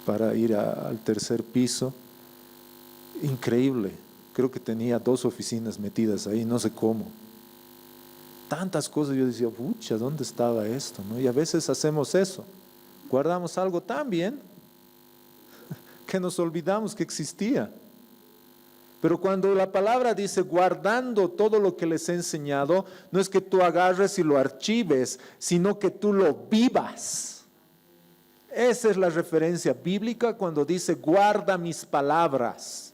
[SPEAKER 2] para ir al tercer piso. Increíble. Creo que tenía 2 oficinas metidas ahí, no sé cómo. Tantas cosas, yo decía, pucha, ¿dónde estaba esto? ¿No? Y a veces hacemos eso. Guardamos algo tan bien que nos olvidamos que existía. Pero cuando la palabra dice guardando todo lo que les he enseñado, no es que tú agarres y lo archives, sino que tú lo vivas. Esa es la referencia bíblica cuando dice guarda mis palabras.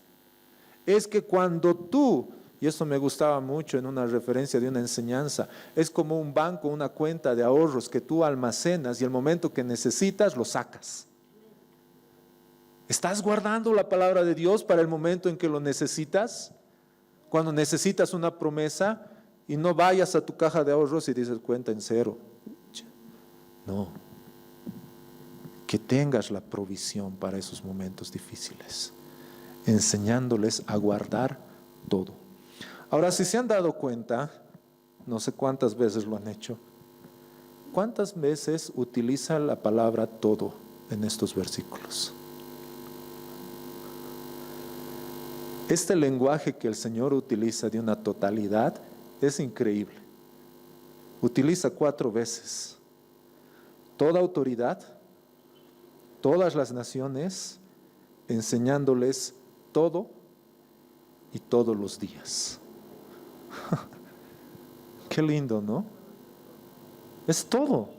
[SPEAKER 2] Es que cuando tú, y esto me gustaba mucho en una referencia de una enseñanza, es como un banco, una cuenta de ahorros que tú almacenas y el momento que necesitas lo sacas. ¿Estás guardando la palabra de Dios para el momento en que lo necesitas? Cuando necesitas una promesa y no vayas a tu caja de ahorros y dices cuenta en cero. No. Que tengas la provisión para esos momentos difíciles, enseñándoles a guardar todo. Ahora, si se han dado cuenta, no sé cuántas veces lo han hecho, ¿cuántas veces utiliza la palabra todo en estos versículos? Este lenguaje que el Señor utiliza de una totalidad es increíble. Utiliza 4 veces. Toda autoridad, todas las naciones, enseñándoles todo y todos los días. Qué lindo, ¿no? Es todo.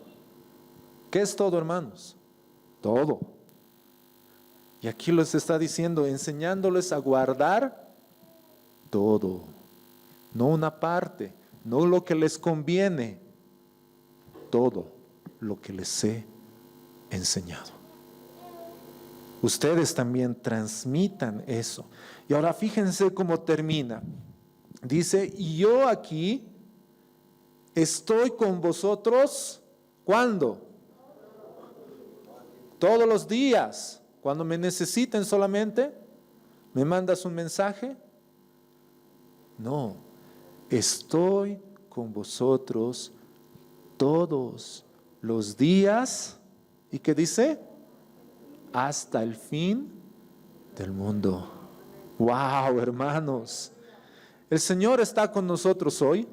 [SPEAKER 2] ¿Qué es todo, hermanos? Todo. Y aquí les está diciendo, enseñándoles a guardar todo. No una parte, no lo que les conviene, todo lo que les he enseñado. Ustedes también transmitan eso. Y ahora fíjense cómo termina. Dice, y yo aquí estoy con vosotros, ¿cuándo? Todos los días. Cuando me necesiten solamente, ¿me mandas un mensaje? No, estoy con vosotros todos los días. ¿Y qué dice? Hasta el fin del mundo. ¡Wow, hermanos! ¿El Señor está con nosotros hoy?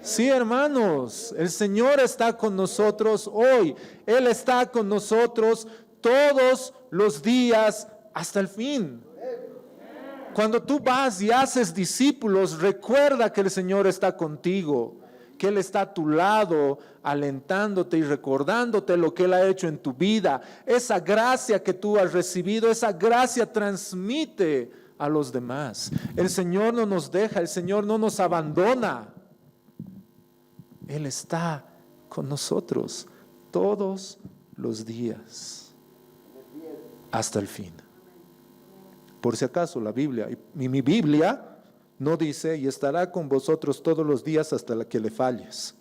[SPEAKER 2] Sí, hermanos, el Señor está con nosotros hoy. Él está con nosotros todos los días hasta el fin. Cuando tú vas y haces discípulos, recuerda que el Señor está contigo, que Él está a tu lado, alentándote y recordándote lo que Él ha hecho en tu vida. Esa gracia que tú has recibido, esa gracia transmite a los demás. El Señor no nos deja, el Señor no nos abandona. Él está con nosotros todos los días hasta el fin. Por si acaso la Biblia, y mi Biblia no dice y estará con vosotros todos los días hasta la que le falles.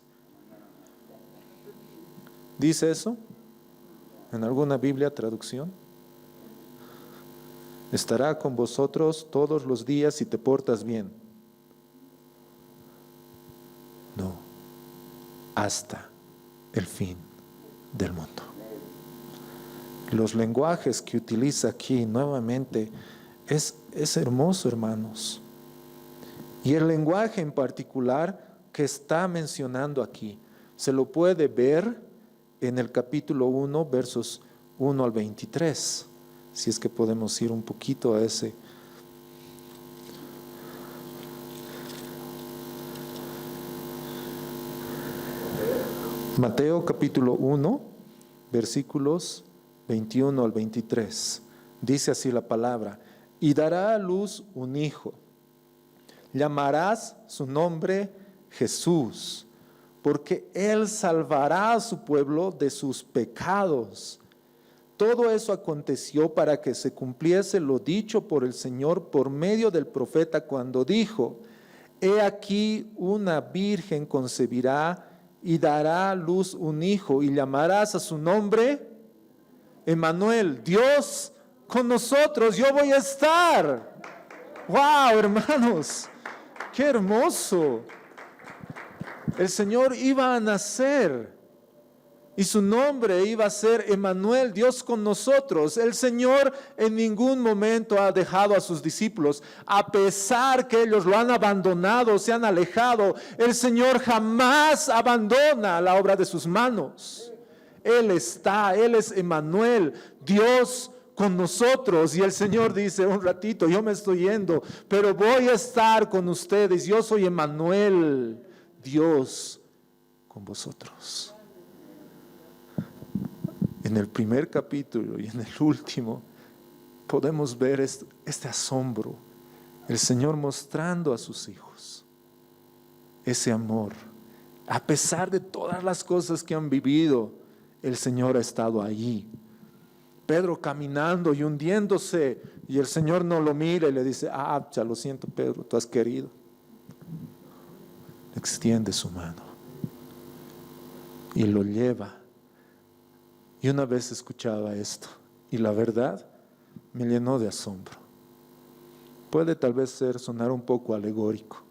[SPEAKER 2] ¿Dice eso? ¿En alguna Biblia traducción? Estará con vosotros todos los días si te portas bien. No, hasta el fin del mundo. Los lenguajes que utiliza aquí nuevamente es hermoso, hermanos. Y el lenguaje en particular que está mencionando aquí, se lo puede ver en el capítulo 1, versos 1 al 23. Si es que podemos ir un poquito a ese. Mateo capítulo 1, versículos 21 al 23. Dice así la palabra: y dará a luz un hijo. Llamarás su nombre Jesús, porque él salvará a su pueblo de sus pecados. Todo eso aconteció para que se cumpliese lo dicho por el Señor por medio del profeta cuando dijo: he aquí una virgen concebirá y dará a luz un hijo, y llamarás a su nombre Emmanuel, Dios con nosotros. Yo voy a estar. ¡Wow, hermanos! ¡Qué hermoso! El Señor iba a nacer y su nombre iba a ser Emmanuel, Dios con nosotros. El Señor en ningún momento ha dejado a sus discípulos, a pesar que ellos lo han abandonado, se han alejado. El Señor jamás abandona la obra de sus manos. Él está, Él es Emmanuel, Dios con nosotros. Y el Señor dice: un ratito, yo me estoy yendo, pero voy a estar con ustedes. Yo soy Emmanuel, Dios con vosotros. En el primer capítulo y en el último podemos ver este asombro, el Señor mostrando a sus hijos ese amor. A pesar de todas las cosas que han vivido, el Señor ha estado allí. Pedro caminando y hundiéndose, y el Señor no lo mira y le dice: ya lo siento, Pedro, tú has querido. Extiende su mano y lo lleva. Y una vez escuchaba esto, y la verdad me llenó de asombro. Puede tal vez sonar un poco alegórico,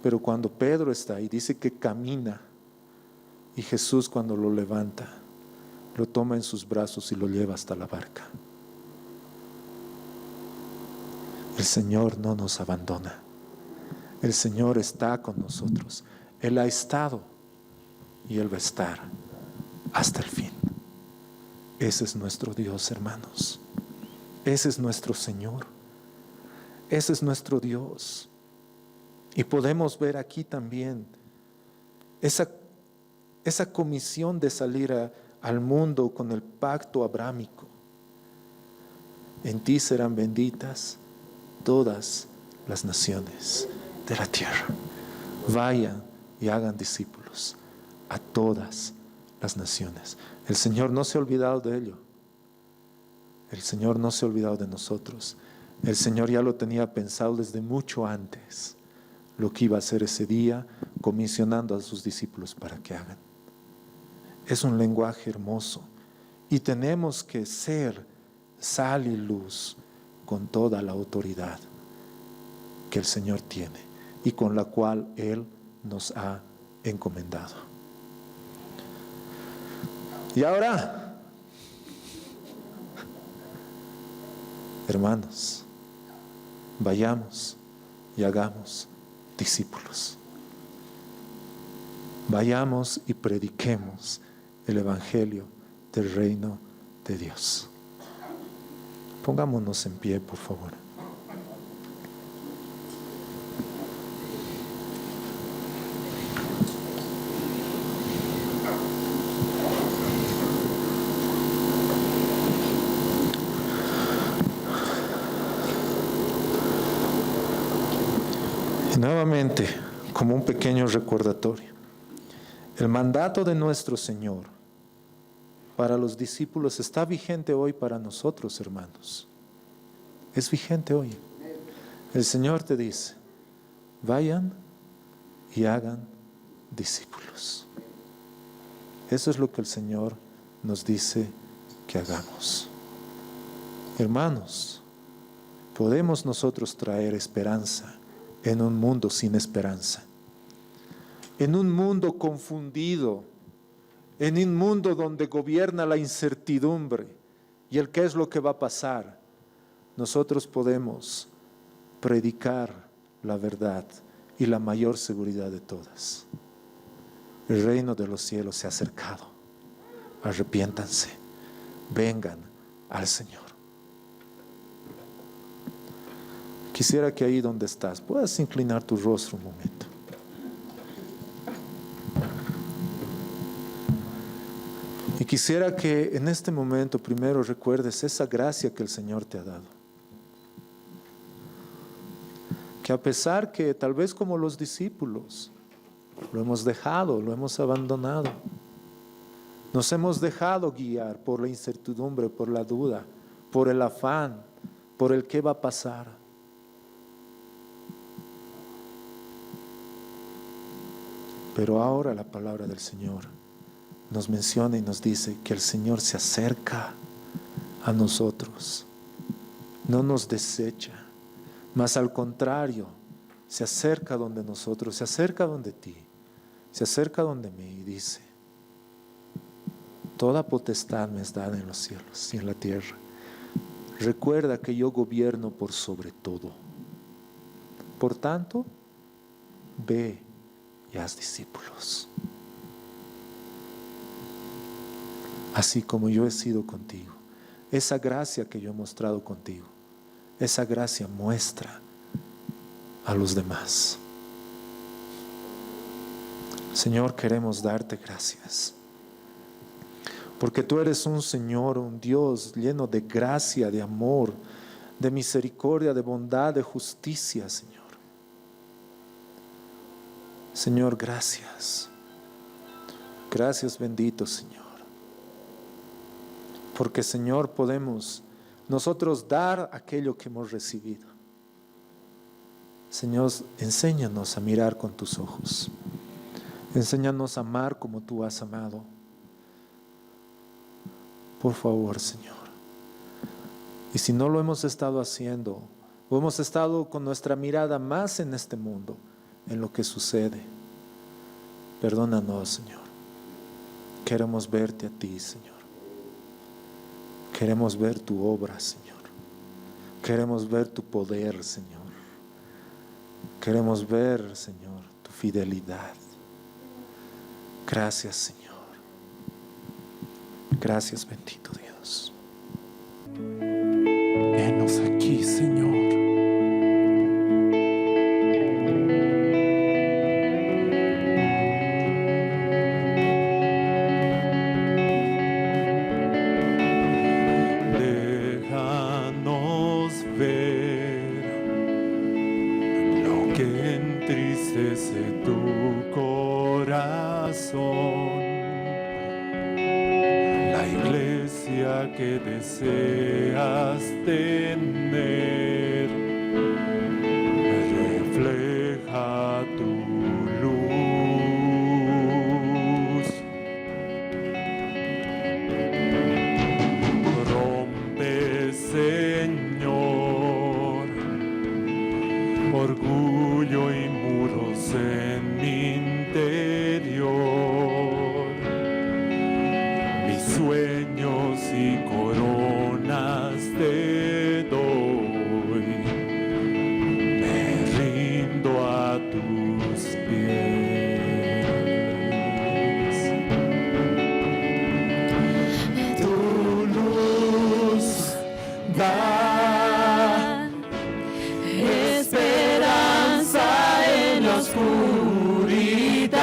[SPEAKER 2] pero cuando Pedro está ahí, dice que camina, y Jesús, cuando lo levanta, lo toma en sus brazos y lo lleva hasta la barca. El Señor no nos abandona. El Señor está con nosotros. Él ha estado y Él va a estar hasta el fin. Ese es nuestro Dios, hermanos. Ese es nuestro Señor. Ese es nuestro Dios. Y podemos ver aquí también esa comisión de salir al mundo con el pacto abrámico. En ti serán benditas todas las naciones de la tierra. Vayan y hagan discípulos a todas las naciones. El Señor no se ha olvidado de ello. El Señor no se ha olvidado de nosotros. El Señor ya lo tenía pensado desde mucho antes, lo que iba a hacer ese día, comisionando a sus discípulos para que hagan. Es un lenguaje hermoso, y tenemos que ser sal y luz con toda la autoridad que el Señor tiene y con la cual Él nos ha encomendado. Y ahora, hermanos, vayamos y hagamos discípulos. Vayamos y prediquemos el Evangelio del reino de Dios. Pongámonos en pie, por favor. Y nuevamente, como un pequeño recordatorio, el mandato de nuestro Señor para los discípulos está vigente hoy para nosotros, hermanos. Es vigente hoy. El Señor te dice: vayan y hagan discípulos. Eso es lo que el Señor nos dice que hagamos. Hermanos, podemos nosotros traer esperanza en un mundo sin esperanza, en un mundo confundido, en un mundo donde gobierna la incertidumbre y el qué es lo que va a pasar. Nosotros podemos predicar la verdad y la mayor seguridad de todas. El reino de los cielos se ha acercado. Arrepiéntanse, vengan al Señor. Quisiera que ahí donde estás puedas inclinar tu rostro un momento. Y quisiera que en este momento primero recuerdes esa gracia que el Señor te ha dado. Que a pesar que tal vez como los discípulos lo hemos dejado, lo hemos abandonado, nos hemos dejado guiar por la incertidumbre, por la duda, por el afán, por el qué va a pasar. Pero ahora la palabra del Señor nos menciona y nos dice que el Señor se acerca a nosotros, no nos desecha, mas al contrario, se acerca donde nosotros, se acerca donde ti, se acerca donde mí y dice: toda potestad me es dada en los cielos y en la tierra. Recuerda que yo gobierno por sobre todo. Por tanto, ve y haz discípulos. Así como yo he sido contigo, esa gracia que yo he mostrado contigo, esa gracia muestra a los demás. Señor, queremos darte gracias, porque tú eres un Señor, un Dios lleno de gracia, de amor, de misericordia, de bondad, de justicia, Señor. Señor, gracias. Gracias, bendito Señor. Porque, Señor, podemos nosotros dar aquello que hemos recibido. Señor, enséñanos a mirar con tus ojos. Enséñanos a amar como tú has amado. Por favor, Señor. Y si no lo hemos estado haciendo, o hemos estado con nuestra mirada más en este mundo, en lo que sucede, perdónanos, Señor. Queremos verte a ti, Señor. Queremos ver tu obra, Señor. Queremos ver tu poder, Señor. Queremos ver, Señor, tu fidelidad. Gracias, Señor. Gracias, bendito Dios. Venos aquí, Señor. Déjanos ver lo que entristece tu corazón. La iglesia que deseas tener refleja tu luz. Rompe, Señor, orgullo y muros en mi interior. Mis sueños y coronas te doy, me rindo a tus pies. Tu luz da esperanza en la oscuridad,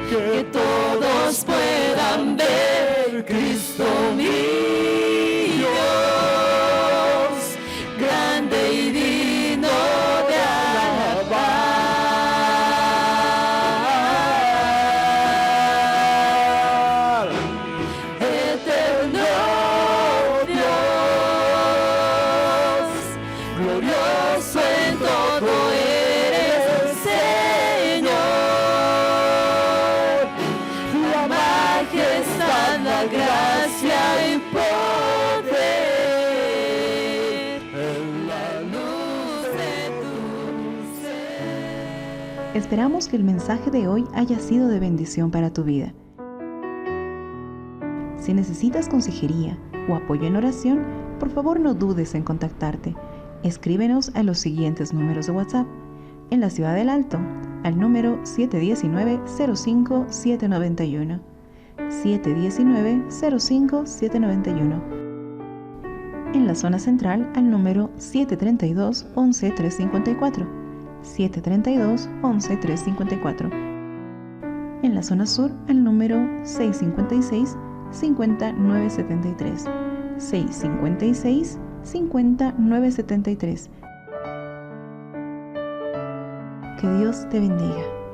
[SPEAKER 2] que todos puedan ver Cristo mi Dios, grande y digno de alabar. Eterno Dios, glorioso en todo eres, Señor. La majestad, la gracia y poder en la luz de tu ser.
[SPEAKER 3] Esperamos que el mensaje de hoy haya sido de bendición para tu vida. Si necesitas consejería o apoyo en oración, por favor no dudes en contactarte. Escríbenos a los siguientes números de WhatsApp. En la Ciudad del Alto, al número 719-05-791. 719-05-791. En la zona central, al número 732-11354. 732-11354. En la zona sur al número 656-5973. 656-5973. Que Dios te bendiga.